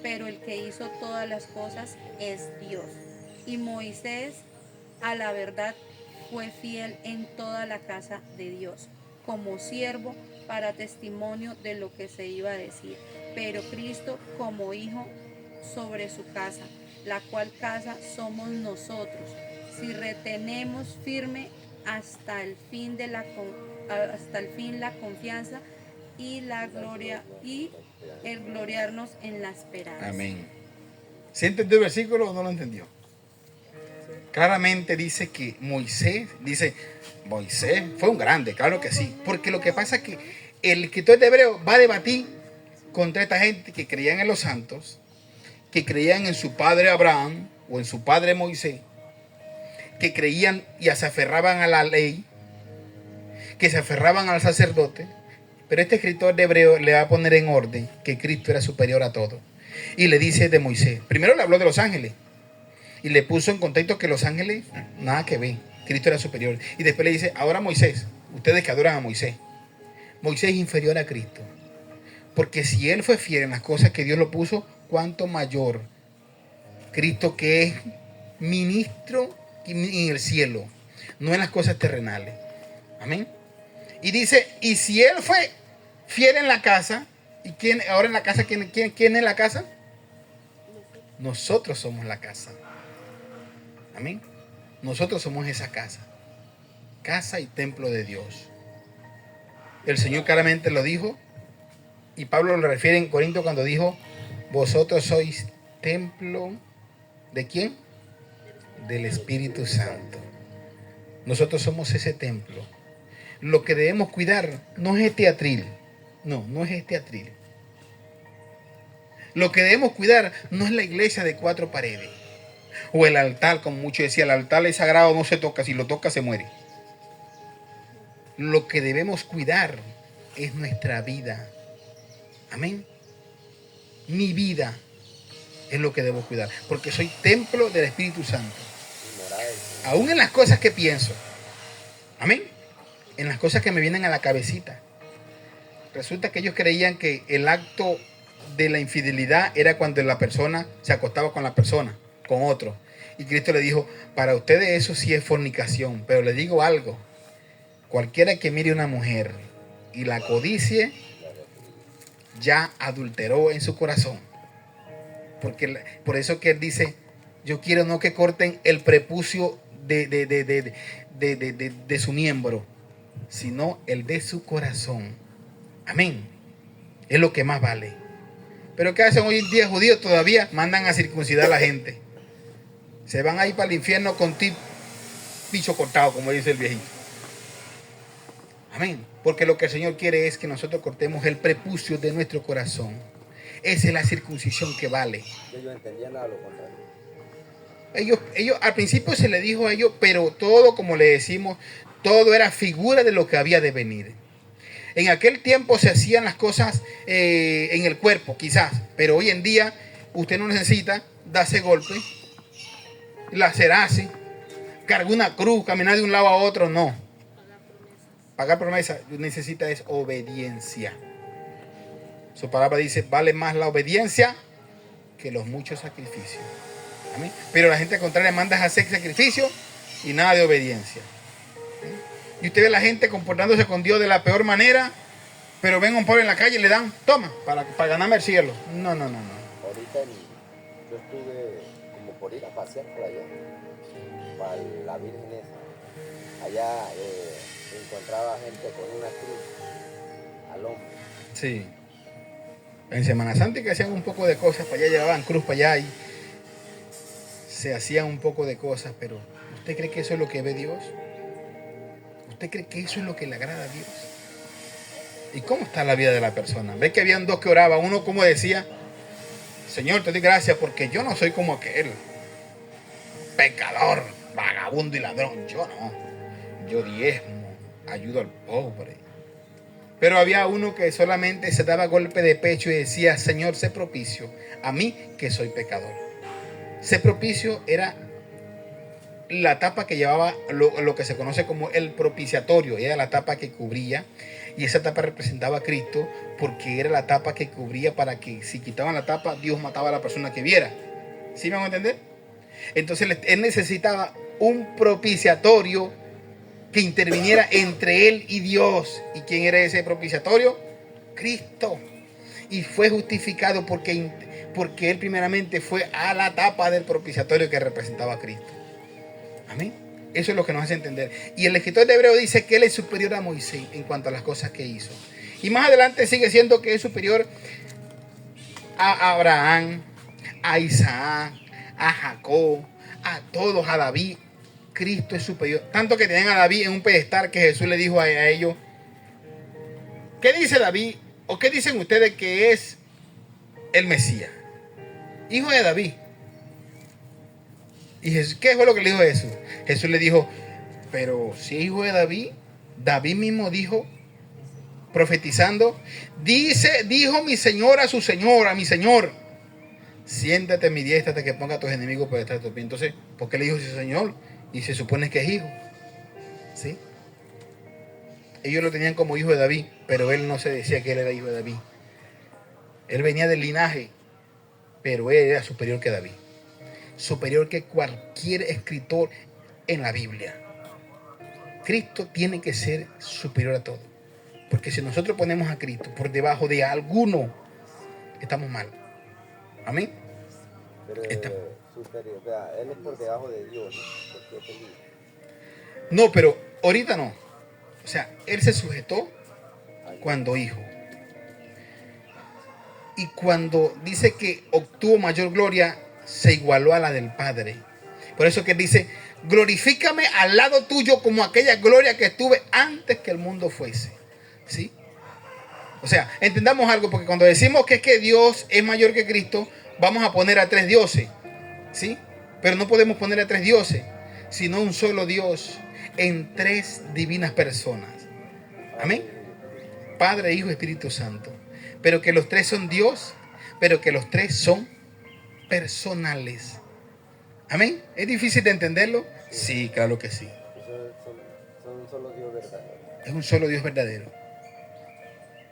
pero el que hizo todas las cosas es Dios. Y Moisés, a la verdad, fue fiel en toda la casa de Dios, como siervo para testimonio de lo que se iba a decir. Pero Cristo como hijo sobre su casa, la cual casa somos nosotros, si retenemos firme hasta el fin la confianza y la gloria y el gloriarnos en la esperanza. Amén. ¿Sí entendió el versículo o no lo entendió? Claramente dice que Moisés fue un grande, claro que sí. Porque lo que pasa es que el escritor de Hebreo va a debatir contra esta gente que creían en los santos, que creían en su padre Abraham o en su padre Moisés, que creían y se aferraban a la ley, que se aferraban al sacerdote. Pero este escritor de Hebreo le va a poner en orden que Cristo era superior a todo. Y le dice de Moisés. Primero le habló de los ángeles. Y le puso en contexto que los ángeles, nada que ver. Cristo era superior. Y después le dice, ahora Moisés, ustedes que adoran a Moisés. Moisés es inferior a Cristo. Porque si él fue fiel en las cosas que Dios lo puso, ¿cuánto mayor Cristo, que es ministro en el cielo, no en las cosas terrenales? Amén. Y dice, y si él fue fiel en la casa, ¿y quién ahora en la casa? ¿Quién es la casa? Nosotros somos la casa. Amén. Nosotros somos esa casa. Casa y templo de Dios. El Señor claramente lo dijo. Y Pablo lo refiere en Corinto cuando dijo, vosotros sois templo ¿de quién? Del Espíritu Santo. Nosotros somos ese templo. Lo que debemos cuidar no es este atril. No es este atril. Lo que debemos cuidar no es la iglesia de 4 paredes. O el altar, como muchos decían, el altar es sagrado, no se toca. Si lo toca, se muere. Lo que debemos cuidar es nuestra vida. Amén. Mi vida es lo que debo cuidar. Porque soy templo del Espíritu Santo. Aún en las cosas que pienso. Amén. En las cosas que me vienen a la cabecita. Resulta que ellos creían que el acto de la infidelidad era cuando la persona se acostaba con la persona, con otro. Y Cristo le dijo, para ustedes eso sí es fornicación. Pero le digo algo. Cualquiera que mire a una mujer y la codicie, ya adulteró en su corazón. Por eso que él dice, yo quiero no que corten el prepucio de su miembro, sino el de su corazón. Amén. Es lo que más vale. Pero ¿qué hacen hoy en día judíos? Todavía mandan a circuncidar a la gente. Se van a ir para el infierno con picho cortado, como dice el viejito. Amén. Porque lo que el Señor quiere es que nosotros cortemos el prepucio de nuestro corazón. Esa es la circuncisión que vale. Ellos entendían nada lo contrario. Ellos al principio se le dijo a ellos, pero todo, como le decimos, todo era figura de lo que había de venir. En aquel tiempo se hacían las cosas en el cuerpo, quizás, pero hoy en día usted no necesita darse golpe, lacerarse, cargar una cruz, caminar de un lado a otro, no. Pagar promesa necesita es obediencia. Su palabra dice, vale más la obediencia que los muchos sacrificios. Amén. Pero la gente contraria manda a hacer sacrificio y nada de obediencia. Y usted ve a la gente comportándose con Dios de la peor manera, pero ven a un pobre en la calle y le dan, toma, para ganarme el cielo. No. Ahorita yo estuve como por ir a pasear por allá, para la Virgen esa. Allá encontraba gente con una cruz al hombro. Sí. En Semana Santa que hacían un poco de cosas, para allá llevaban cruz para allá y se hacían un poco de cosas, pero ¿usted cree que eso es lo que ve Dios? ¿Usted cree que eso es lo que le agrada a Dios? ¿Y cómo está la vida de la persona? ¿Ve que habían dos que oraban? Uno como decía, Señor, te doy gracias porque yo no soy como aquel pecador, vagabundo y ladrón. Yo no. Yo diezmo, ayudo al pobre. Pero había uno que solamente se daba golpe de pecho y decía, Señor, sé propicio a mí que soy pecador. Sé propicio era la tapa que llevaba lo que se conoce como el propiciatorio. Era la tapa que cubría y esa tapa representaba a Cristo porque era la tapa que cubría para que si quitaban la tapa, Dios mataba a la persona que viera. ¿Sí me van a entender? Entonces él necesitaba un propiciatorio que interviniera entre él y Dios. ¿Y quién era ese propiciatorio? Cristo. Y fue justificado porque él primeramente fue a la tapa del propiciatorio que representaba a Cristo. Amén. Eso es lo que nos hace entender. Y el escritor de Hebreo dice que él es superior a Moisés en cuanto a las cosas que hizo. Y más adelante sigue siendo que es superior a Abraham, a Isaac, a Jacob, a todos, a David. Cristo es superior. Tanto que tenían a David en un pedestal que Jesús le dijo a ellos, ¿qué dice David? ¿O qué dicen ustedes que es el Mesías? Hijo de David. ¿Y Jesús, qué fue lo que le dijo Jesús? Jesús le dijo, pero si es hijo de David, David mismo dijo, profetizando, dijo mi Señor a su Señor, a mi Señor, siéntate a mi diestra hasta que ponga a tus enemigos por detrás de tus pies. Entonces, ¿por qué le dijo ese Señor? Y se supone que es hijo. ¿Sí? Ellos lo tenían como hijo de David, pero él no se decía que él era hijo de David. Él venía del linaje, pero él era superior que David. Superior que cualquier escritor en la Biblia. Cristo tiene que ser superior a todo. Porque si nosotros ponemos a Cristo por debajo de alguno, estamos mal. Amén. Pero superior, o sea, él es por debajo de Dios, ¿no? Porque es el hijo. No, pero ahorita no. O sea, él se sujetó cuando hijo. Y cuando dice que obtuvo mayor gloria, se igualó a la del Padre. Por eso que dice, glorifícame al lado tuyo como aquella gloria que tuve antes que el mundo fuese. ¿Sí? O sea, entendamos algo, porque cuando decimos que es que Dios es mayor que Cristo, vamos a poner a tres dioses. ¿Sí? Pero no podemos poner a tres dioses, sino un solo Dios en tres divinas personas. Amén. Padre, Hijo y Espíritu Santo. Pero que los tres son Dios, pero que los tres son personales. Amén. ¿Es difícil de entenderlo? Sí, claro que sí. Son un solo Dios verdadero. Es un solo Dios verdadero.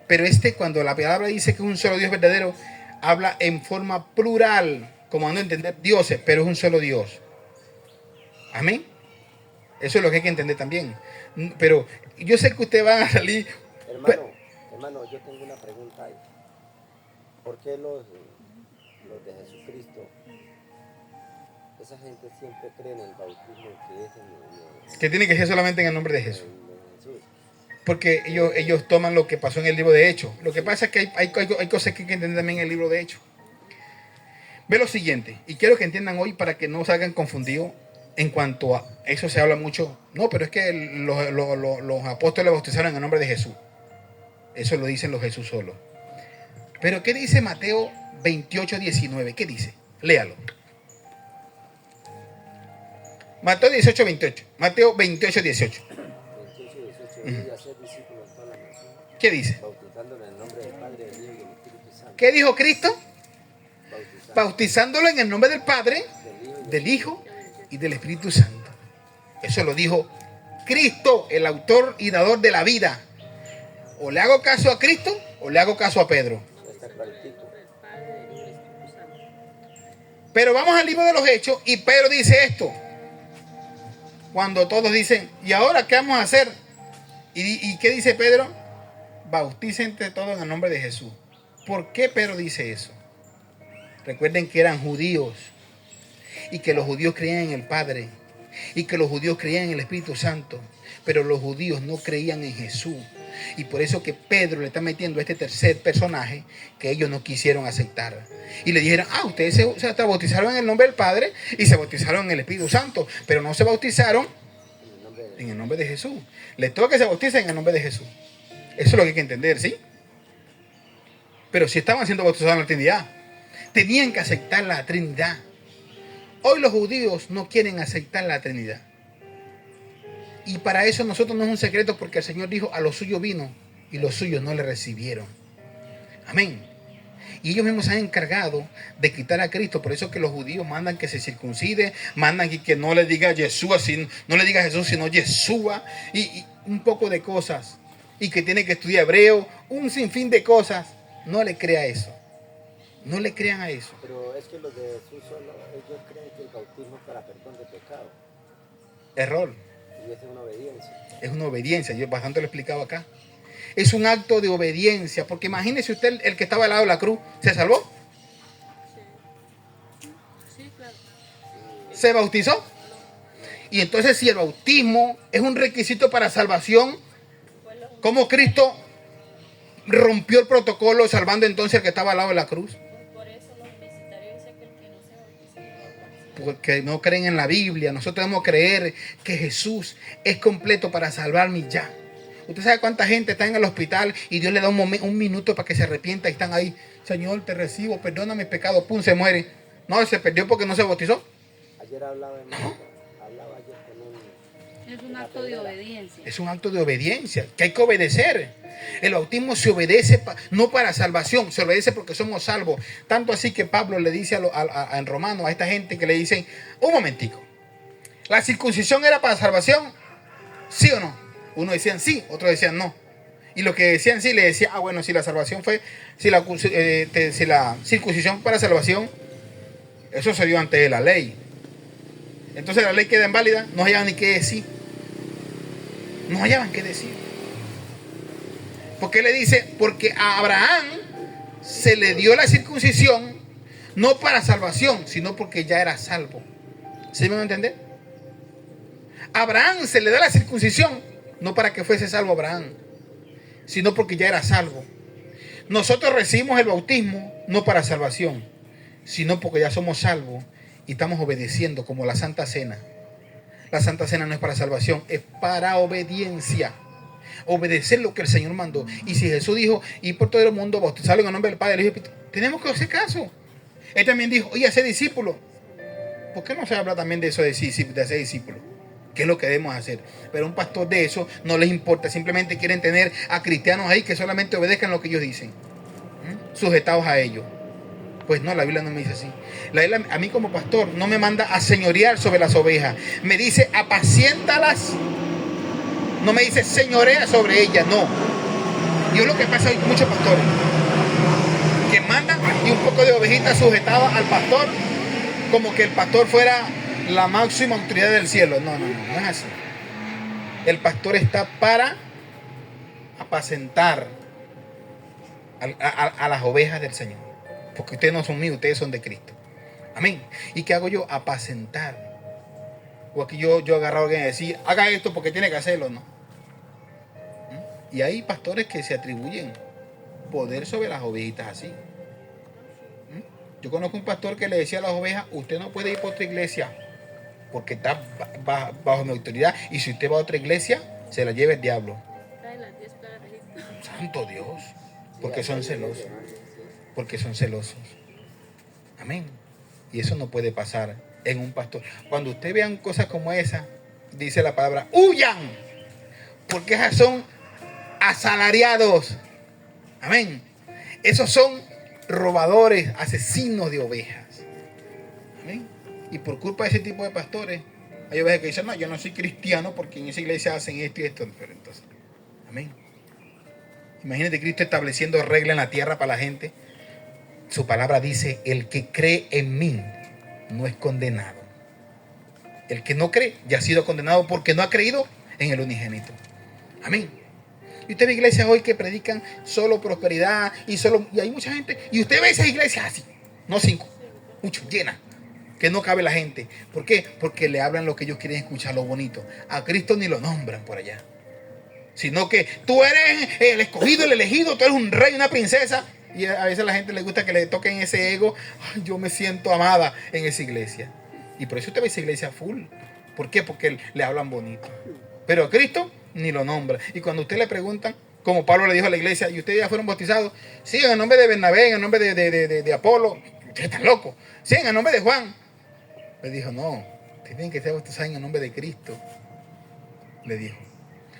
Pero cuando la palabra dice que es un solo Dios verdadero, habla en forma plural, como dando a entender dioses, pero es un solo Dios. Amén. Eso es lo que hay que entender también. Pero yo sé que ustedes van a salir. Hermano, yo tengo una pregunta ahí. ¿Por qué los de Jesucristo, esa gente siempre cree en el bautismo que es Que tiene que ser solamente en el nombre de Jesús? en Jesús? Porque ellos toman lo que pasó en el libro de Hechos. Lo que pasa es que hay cosas que hay que entender también en el libro de Hechos. Ve lo siguiente, y quiero que entiendan hoy para que no se hagan confundidos en cuanto a eso. Se habla mucho, no, pero es que los apóstoles bautizaron en el nombre de Jesús. Eso lo dicen los Jesús solos. Pero ¿qué dice Mateo 28:19? ¿Qué dice? Léalo. Mateo 18:28. Mateo 28:18. 28:18. Y hacer discípulos en todas las naciones, ¿Qué dice? bautizándolo en el nombre del Padre, del Hijo y del Espíritu Santo. ¿Qué dijo Cristo? Bautizándolo en el nombre del Padre, Del Hijo y del Hijo y del Espíritu Santo. Eso lo dijo Cristo, el autor y dador de la vida. O le hago caso a Cristo o le hago caso a Pedro. Está clarito. Pero vamos al libro de los Hechos y Pedro dice esto. Cuando todos dicen, ¿y ahora qué vamos a hacer? ¿Y qué dice Pedro? Bautícense todos en el nombre de Jesús. ¿Por qué Pedro dice eso? Recuerden que eran judíos y que los judíos creían en el Padre y que los judíos creían en el Espíritu Santo, pero los judíos no creían en Jesús. Y por eso que Pedro le está metiendo a este tercer personaje que ellos no quisieron aceptar. Y le dijeron, ustedes se bautizaron en el nombre del Padre y se bautizaron en el Espíritu Santo, pero no se bautizaron en el nombre de Jesús. Les toca que se bauticen en el nombre de Jesús. Eso es lo que hay que entender, ¿sí? Pero si estaban siendo bautizados en la Trinidad, tenían que aceptar la Trinidad. Hoy los judíos no quieren aceptar la Trinidad. Y para eso nosotros no es un secreto, porque el Señor dijo, a los suyos vino y los suyos no le recibieron. Amén. Y ellos mismos se han encargado de quitar a Cristo. Por eso que los judíos mandan que se circuncide, mandan que no le diga Yeshua, no le diga Jesús, sino Yeshua, y un poco de cosas. Y que tiene que estudiar hebreo, un sinfín de cosas. No le crea eso. No le crean a eso. Pero es que los de Jesús solo, ellos creen que el bautismo es para perdón de pecado. Error. Y esa es una obediencia. Es una obediencia, yo bastante lo he explicado acá. Es un acto de obediencia, porque imagínese usted el que estaba al lado de la cruz, ¿se salvó? Sí, claro. ¿Se bautizó? Y entonces si el bautismo es un requisito para salvación, ¿cómo Cristo rompió el protocolo salvando entonces al que estaba al lado de la cruz? Por eso los universitarios dicen que el que no se bautiza no va a participar. Porque no creen en la Biblia. Nosotros debemos creer que Jesús es completo para salvarme y ya. Usted sabe cuánta gente está en el hospital y Dios le da un minuto para que se arrepienta y están ahí. Señor, te recibo, perdona mis pecados, pum, se muere. No, se perdió porque no se bautizó. Ayer hablaba ayer con Es un acto de obediencia. Es un acto de obediencia, que hay que obedecer. El bautismo se obedece no para salvación, se obedece porque somos salvos. Tanto así que Pablo le dice en Romanos a esta gente que le dicen, un momentico, ¿la circuncisión era para salvación? ¿Sí o no? Uno decían sí, otros decían no. Y los que decían sí, le decía, bueno, si la salvación fue, si la circuncisión para salvación, eso se dio antes de la ley. Entonces la ley queda inválida, no hallaban ni qué decir. No hallaban qué decir. Porque le dice, porque a Abraham se le dio la circuncisión no para salvación, sino porque ya era salvo. ¿Sí me van a entender? A Abraham se le da la circuncisión no para que fuese salvo Abraham, sino porque ya era salvo. Nosotros recibimos el bautismo no para salvación, sino porque ya somos salvos y estamos obedeciendo, como la Santa Cena. La Santa Cena no es para salvación, es para obediencia. Obedecer lo que el Señor mandó. Y si Jesús dijo, ir por todo el mundo, bautizarlo en el nombre del Padre, del Hijo y del Espíritu, tenemos que hacer caso. Él también dijo, oye, hacer discípulos. ¿Por qué no se habla también de eso, de hacer discípulos? ¿Qué es lo que debemos hacer? Pero un pastor de eso no les importa. Simplemente quieren tener a cristianos ahí que solamente obedezcan lo que ellos dicen, sujetados a ellos. Pues no, la Biblia no me dice así. La Biblia a mí como pastor no me manda a señorear sobre las ovejas. Me dice apaciéntalas. No me dice señorea sobre ellas, no. Y es lo que pasa hoy con muchos pastores, que mandan y un poco de ovejitas sujetadas al pastor, como que el pastor fuera la máxima autoridad del cielo. No es así. El pastor está para apacentar a las ovejas del Señor. Porque ustedes no son míos, ustedes son de Cristo. Amén. ¿Y qué hago yo? Apacentar. O aquí yo agarraba a alguien y decía, haga esto porque tiene que hacerlo, no. Y hay pastores que se atribuyen poder sobre las ovejitas así. Yo conozco un pastor que le decía a las ovejas, usted no puede ir por otra iglesia porque está bajo mi autoridad, y si usted va a otra iglesia, se la lleva el diablo. Trae las 10 plagas de Egipto. Santo Dios, porque son celosos. Porque son celosos. Amén. Y eso no puede pasar en un pastor. Cuando usted vean cosas como esa, dice la palabra, huyan, porque esas son asalariados. Amén. Esos son robadores, asesinos de ovejas. Amén. Y por culpa de ese tipo de pastores, Hay veces que dicen, no, yo no soy cristiano porque en esa iglesia hacen esto y esto. Pero entonces, amén. Imagínate Cristo estableciendo reglas en la tierra para la gente. Su palabra dice, el que cree en mí no es condenado. El que no cree ya ha sido condenado porque no ha creído en el unigénito. Amén. Y usted ve iglesias hoy que predican solo prosperidad y hay mucha gente. Y usted ve esas iglesias así, no 5, mucho, llenas, que no cabe la gente. ¿Por qué? Porque le hablan lo que ellos quieren escuchar, lo bonito. A Cristo ni lo nombran por allá. Sino que tú eres el escogido, el elegido, tú eres un rey, una princesa. Y a veces a la gente le gusta que le toquen ese ego. Ay, yo me siento amada en esa iglesia. Y por eso usted ve esa iglesia full. ¿Por qué? Porque le hablan bonito. Pero a Cristo ni lo nombra. Y cuando usted le preguntan, como Pablo le dijo a la iglesia, ¿y ustedes ya fueron bautizados? Sí, en el nombre de Bernabé, en el nombre de Apolo. Ustedes están locos. Sí, en el nombre de Juan. Le dijo, no, tienen que ser bautizados en el nombre de Cristo. Le dijo.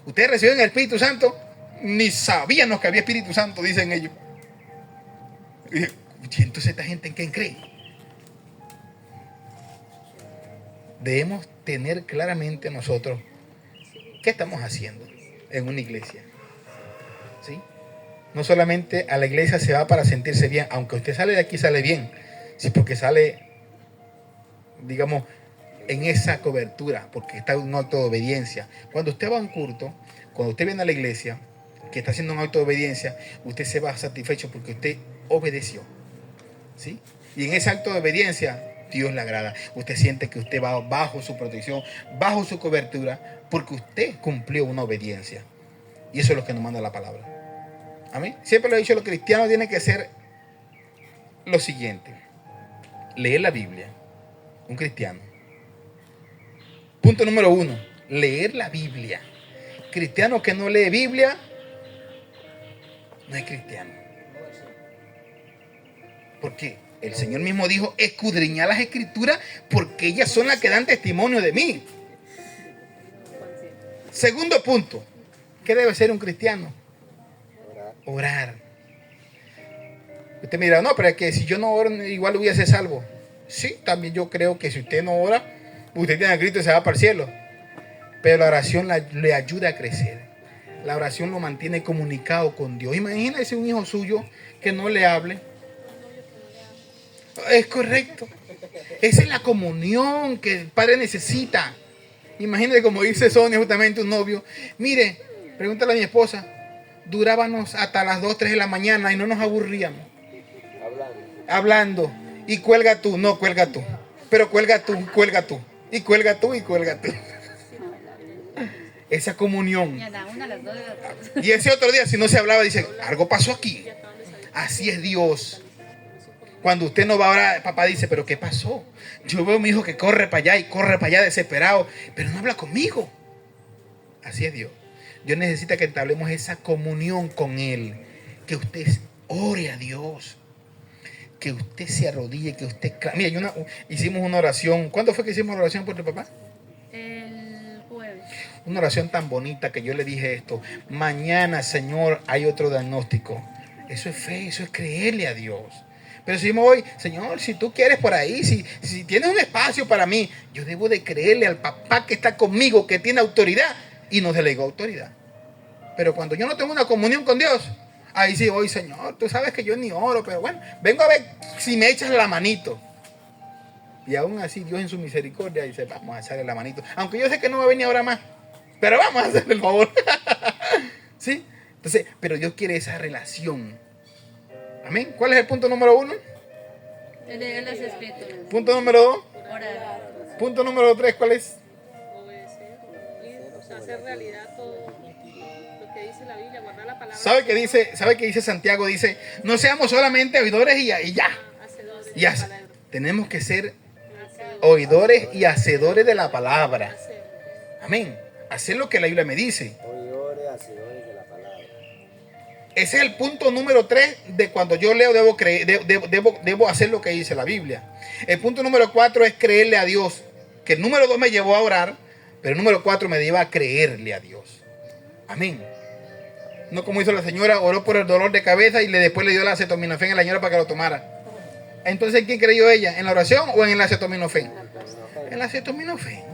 Ustedes reciben el Espíritu Santo, ni sabíamos que había Espíritu Santo, dicen ellos. Y dije, entonces esta gente en quién cree. Debemos tener claramente nosotros qué estamos haciendo en una iglesia. ¿Sí? No solamente a la iglesia se va para sentirse bien, aunque usted sale de aquí sale bien, sí, porque sale, digamos, en esa cobertura, porque está en un acto de obediencia. Cuando usted va a un culto, cuando usted viene a la iglesia, que está haciendo un acto de obediencia, usted se va satisfecho porque usted obedeció. ¿Sí? Y en ese acto de obediencia, Dios le agrada. Usted siente que usted va bajo su protección, bajo su cobertura, porque usted cumplió una obediencia. Y eso es lo que nos manda la palabra. Amén. Siempre lo he dicho, los cristianos tienen que ser lo siguiente: leer la Biblia. Un cristiano. Punto número 1, leer la Biblia. Cristiano que no lee Biblia no es cristiano. Porque el Señor mismo dijo, escudriñad las Escrituras porque ellas son las que dan testimonio de mí. Segundo punto, ¿qué debe ser un cristiano? Orar. Usted me dirá, no, pero es que si yo no oro igual hubiese salvo. Sí, también yo creo que si usted no ora, usted tiene a Cristo y se va para el cielo. Pero la oración le ayuda a crecer. La oración lo mantiene comunicado con Dios. Imagínese un hijo suyo que no le hable. Es correcto. Esa es la comunión que el padre necesita. Imagínese, como dice Sonia, justamente un novio. Mire, pregúntale a mi esposa. Durábamos hasta las 2, 3 de la mañana y no nos aburríamos. Hablando. Y cuelga tú, no cuelga tú. Pero cuelga tú, cuelga tú. Y cuelga tú, y cuelga tú. Esa comunión. Y ese otro día, si no se hablaba, dice, algo pasó aquí. Así es Dios. Cuando usted no va a orar, papá dice, pero ¿qué pasó? Yo veo a mi hijo que corre para allá y corre para allá desesperado, pero no habla conmigo. Así es Dios. Dios necesita que entablemos esa comunión con Él. Que usted ore a Dios. Que usted se arrodille, que usted... Mira, hicimos una oración. ¿Cuándo fue que hicimos una oración por tu papá? El jueves. Una oración tan bonita que yo le dije esto. Mañana, Señor, hay otro diagnóstico. Eso es fe, eso es creerle a Dios. Pero si hoy, Señor, si tú quieres por ahí, si tienes un espacio para mí, yo debo de creerle al papá que está conmigo, que tiene autoridad y nos delegó autoridad. Pero cuando yo no tengo una comunión con Dios, ahí sí voy, Señor, tú sabes que yo ni oro, pero bueno, vengo a ver si me echas la manito. Y aún así Dios en su misericordia dice, vamos a echarle la manito. Aunque yo sé que no va a venir ahora más, pero vamos a hacerle el favor. ¿Sí? Entonces, pero Dios quiere esa relación. Amén. ¿Cuál es el punto número 1? Leer las Escrituras. Punto número 2. Orar. Punto número 3, ¿cuál es? Obedecer, cumplir, o sea, hacer realidad todo lo que dice la Biblia, guardar la palabra. ¿Sabe qué dice Santiago? Dice, no seamos solamente oidores y ya. Hacedores Y de la palabra. tenemos que ser oidores y hacedores de la palabra. Amén. Hacer lo que la Biblia me dice. Oidores, hacedores de la palabra. Ese es el punto número 3 de cuando yo leo, debo hacer lo que dice la Biblia. El punto número 4 es creerle a Dios. Que el número 2 me llevó a orar, pero el número 4 me lleva a creerle a Dios. Amén. No como hizo la señora, oró por el dolor de cabeza y después le dio la acetaminofén a la señora para que lo tomara. Entonces, ¿quién creyó ella? ¿En la oración o en el acetaminofén? En la acetaminofén.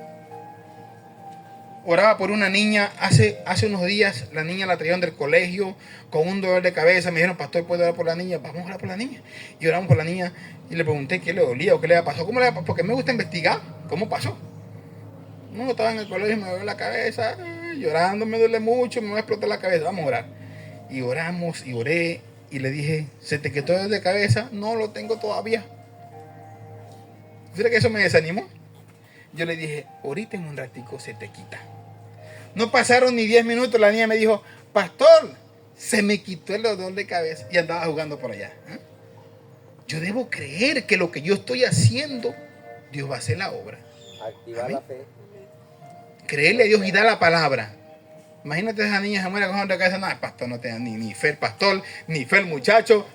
oraba por una niña. Hace unos días la niña la trajeron del colegio con un dolor de cabeza. Me dijeron, pastor, ¿puedo orar por la niña? Vamos a orar por la niña. Y oramos por la niña y le pregunté qué le dolía o qué le había pasado. ¿Cómo le había pasado? Porque me gusta investigar cómo pasó. No, estaba en el colegio, me duele la cabeza, llorando, me duele mucho, me va a explotar la cabeza. Vamos a orar. Y oramos y oré y le dije, ¿se te quitó el dolor de cabeza? No, lo tengo todavía. ¿Sabes que eso me desanimó? Yo le dije, ahorita en un ratico se te quita. No pasaron ni 10 minutos, la niña me dijo, pastor, se me quitó el dolor de cabeza. Y andaba jugando por allá. Yo debo creer que lo que yo estoy haciendo, Dios va a hacer la obra. Activar Amén. la fe. Creerle a Dios y dar la palabra. Imagínate esa niña se muere con dolor de cabeza. No, pastor, no te da ni fe el pastor, ni fe el muchacho.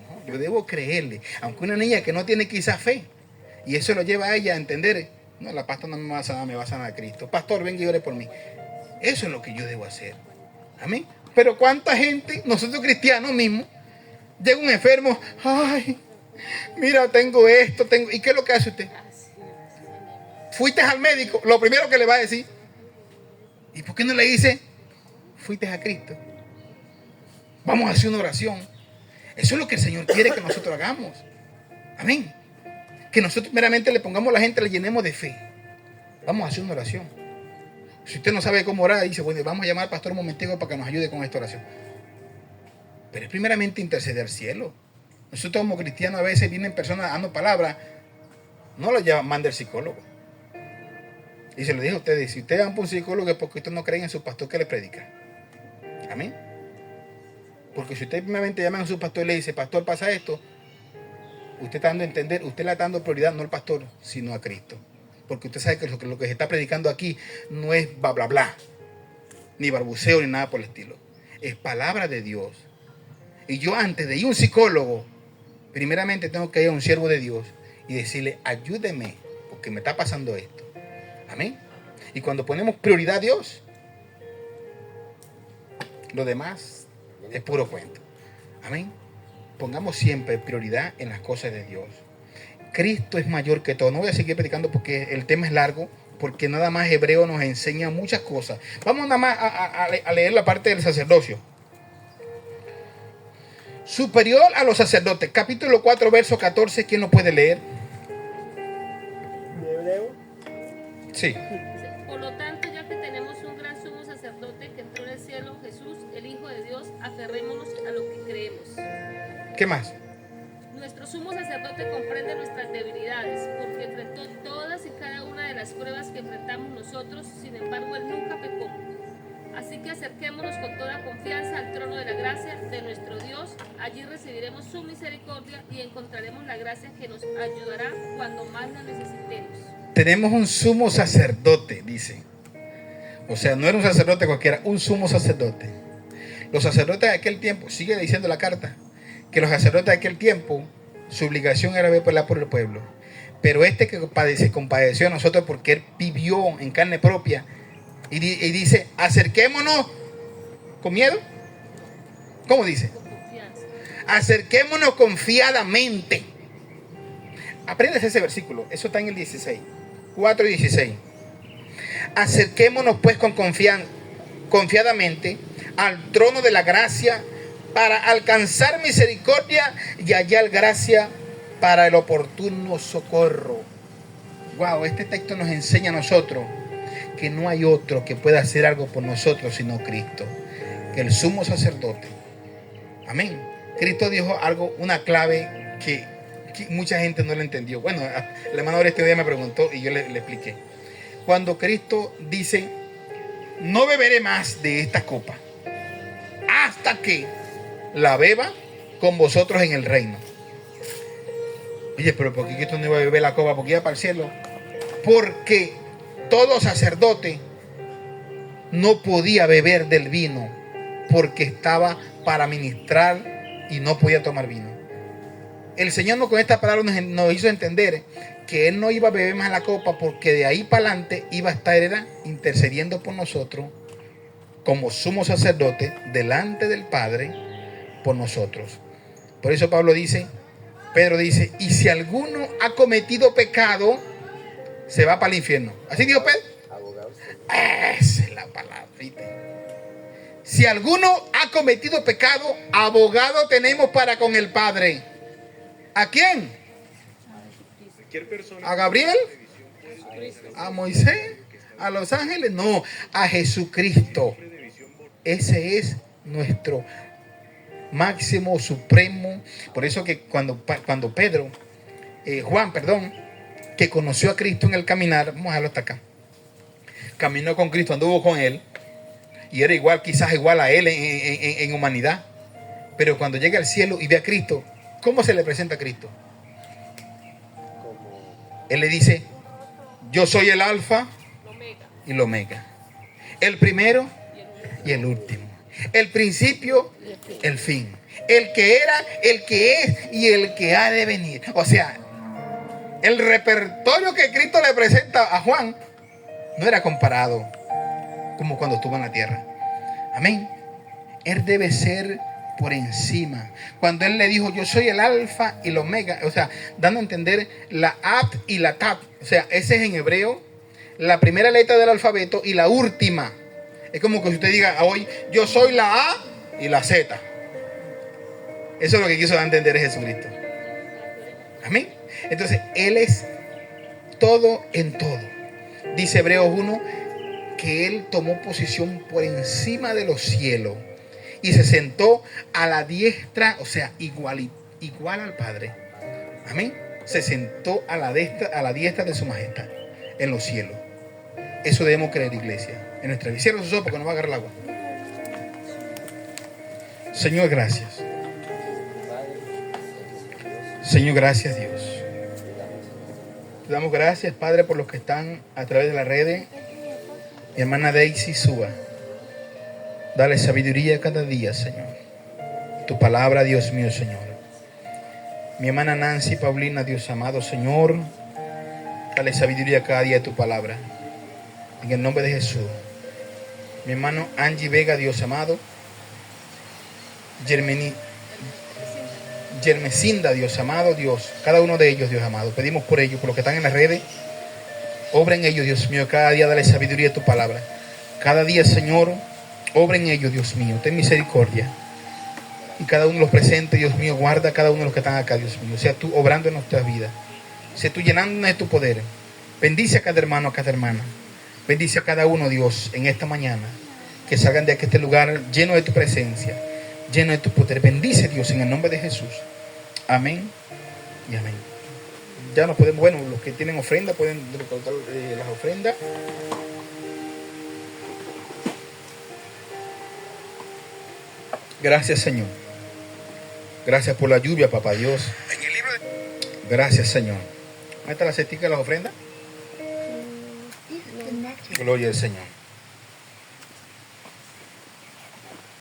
No, yo debo creerle. Aunque una niña que no tiene quizás fe. Y eso lo lleva a ella a entender. No, la pastora no me va a sanar, me va a sanar a Cristo. Pastor, venga y ore por mí. Eso es lo que yo debo hacer. Amén. Pero cuánta gente, nosotros cristianos mismos, llega un enfermo. Ay, mira, tengo esto, tengo. ¿Y qué es lo que hace usted? Fuiste al médico, lo primero que le va a decir. ¿Y por qué no le dice? Fuiste a Cristo. Vamos a hacer una oración. Eso es lo que el Señor quiere que nosotros hagamos. Amén. Que nosotros meramente le pongamos a la gente, le llenemos de fe. Vamos a hacer una oración. Si usted no sabe cómo orar, dice, bueno, vamos a llamar al pastor un momentico para que nos ayude con esta oración. Pero es primeramente interceder al cielo. Nosotros como cristianos a veces vienen personas dando palabras, no lo llevan, manda el psicólogo. Y se lo dije a ustedes, si ustedes van por un psicólogo es porque ustedes no creen en su pastor que le predica. Amén. Porque si ustedes primeramente llaman a su pastor y le dice, pastor, pasa esto, usted está dando a entender, usted le está dando prioridad no al pastor, sino a Cristo. Porque usted sabe que lo que se está predicando aquí no es bla, bla, bla, ni barbuceo, ni nada por el estilo. Es palabra de Dios. Y yo antes de ir a un psicólogo, primeramente tengo que ir a un siervo de Dios y decirle, ayúdeme, porque me está pasando esto. Amén. Y cuando ponemos prioridad a Dios, lo demás es puro cuento. Amén. Pongamos siempre prioridad en las cosas de Dios. Cristo es mayor que todo. No voy a seguir predicando porque el tema es largo, porque nada más Hebreo nos enseña muchas cosas. Vamos nada más a leer la parte del sacerdocio. Superior a los sacerdotes. Capítulo 4, verso 14. ¿Quién lo puede leer? ¿De Hebreo? Sí. Por lo tanto, ya que tenemos un gran sumo sacerdote que entró en el cielo, Jesús, el Hijo de Dios, aferrémonos a lo que creemos. ¿Qué más? Nuestro sumo sacerdote comprende nuestras debilidades, porque enfrentó todas y cada una de las pruebas que enfrentamos nosotros, sin embargo, él nunca pecó. Así que acerquémonos con toda confianza al trono de la gracia de nuestro Dios. Allí recibiremos su misericordia y encontraremos la gracia que nos ayudará cuando más la necesitemos. Tenemos un sumo sacerdote, dice. O sea, no era un sacerdote cualquiera, un sumo sacerdote. Los sacerdotes de aquel tiempo, sigue diciendo la carta, que los sacerdotes de aquel tiempo, su obligación era ver por el pueblo. Pero este que se compadeció a nosotros porque él vivió en carne propia y dice, acerquémonos con miedo. ¿Cómo dice? Con confianza. Acerquémonos confiadamente. Apréndase ese versículo, eso está en el 16, 4 y 16. Acerquémonos pues con confiadamente al trono de la gracia para alcanzar misericordia y hallar gracia para el oportuno socorro. Wow, este texto nos enseña a nosotros que no hay otro que pueda hacer algo por nosotros sino Cristo, que el sumo sacerdote. Amén. Cristo dijo algo, una clave que mucha gente no le entendió. Bueno, el hermano este día me preguntó y yo le expliqué. Cuando Cristo dice, no beberé más de esta copa hasta que la beba con vosotros en el reino. Oye, pero ¿por qué Cristo no iba a beber la copa? Porque iba para el cielo. Porque todo sacerdote no podía beber del vino porque estaba para ministrar y no podía tomar vino. El Señor con esta palabra nos hizo entender que Él no iba a beber más la copa porque de ahí para adelante iba a estar intercediendo por nosotros como sumo sacerdote delante del Padre por nosotros. Por eso Pedro dice, y si alguno ha cometido pecado, se va para el infierno. ¿Así dijo Pedro? Esa es la palabra, ¿viste? Si alguno ha cometido pecado, abogado tenemos para con el Padre. ¿A quién? ¿A Gabriel? ¿A Moisés? ¿A los ángeles? No, a Jesucristo. Ese es nuestro máximo, supremo. Por eso que cuando Juan, que conoció a Cristo en el caminar, vamos a dejarlo hasta acá. Caminó con Cristo, anduvo con él. Y era igual, quizás igual a él en humanidad. Pero cuando llega al cielo y ve a Cristo, ¿cómo se le presenta a Cristo? Él le dice: yo soy el alfa y el omega, el primero y el último, el principio, el fin, el que era, el que es y el que ha de venir. O sea, el repertorio que Cristo le presenta a Juan no era comparado como cuando estuvo en la tierra. Amén. Él debe ser por encima. Cuando él le dijo: yo soy el alfa y el omega, o sea, dando a entender la at y la tat. O sea, ese es en hebreo la primera letra del alfabeto y la última. Es como que usted diga hoy: yo soy la A y la Z. Eso es lo que quiso dar a entender Jesucristo. Amén. Entonces, él es todo en todo. Dice Hebreos 1 que él tomó posición por encima de los cielos y se sentó a la diestra, o sea, igual al Padre. Amén. Se sentó a la diestra de su majestad en los cielos. Eso debemos creer, iglesia, en nuestra vida. Cierra sus ojos porque no va a agarrar el agua. Señor, gracias. Señor, gracias, Dios. Te damos gracias, Padre, por los que están a través de las redes. Mi hermana Daisy Suba, dale sabiduría cada día, Señor. Tu palabra, Dios mío, Señor. Mi hermana Nancy Paulina, Dios amado, Señor, dale sabiduría cada día de tu palabra. En el nombre de Jesús. Mi hermano Angie Vega, Dios amado. Germesinda, Dios amado, Dios. Cada uno de ellos, Dios amado. Pedimos por ellos, por los que están en las redes. Obra en ellos, Dios mío. Cada día dale sabiduría de tu palabra. Cada día, Señor, obra en ellos, Dios mío. Ten misericordia. Y cada uno de los presentes, Dios mío, guarda a cada uno de los que están acá, Dios mío. Sea tú obrando en nuestras vidas. Sea tú llenándonos de tu poder. Bendice a cada hermano, a cada hermana. Bendice a cada uno, Dios, en esta mañana. Que salgan de aquí, este lugar lleno de tu presencia, lleno de tu poder. Bendice, Dios, en el nombre de Jesús. Amén y amén. Ya nos podemos, bueno, los que tienen ofrenda pueden recortar las ofrendas. Gracias, Señor. Gracias por la lluvia, papá Dios. Gracias, Señor. ¿Dónde está la cestica de las ofrendas? Gloria al Señor.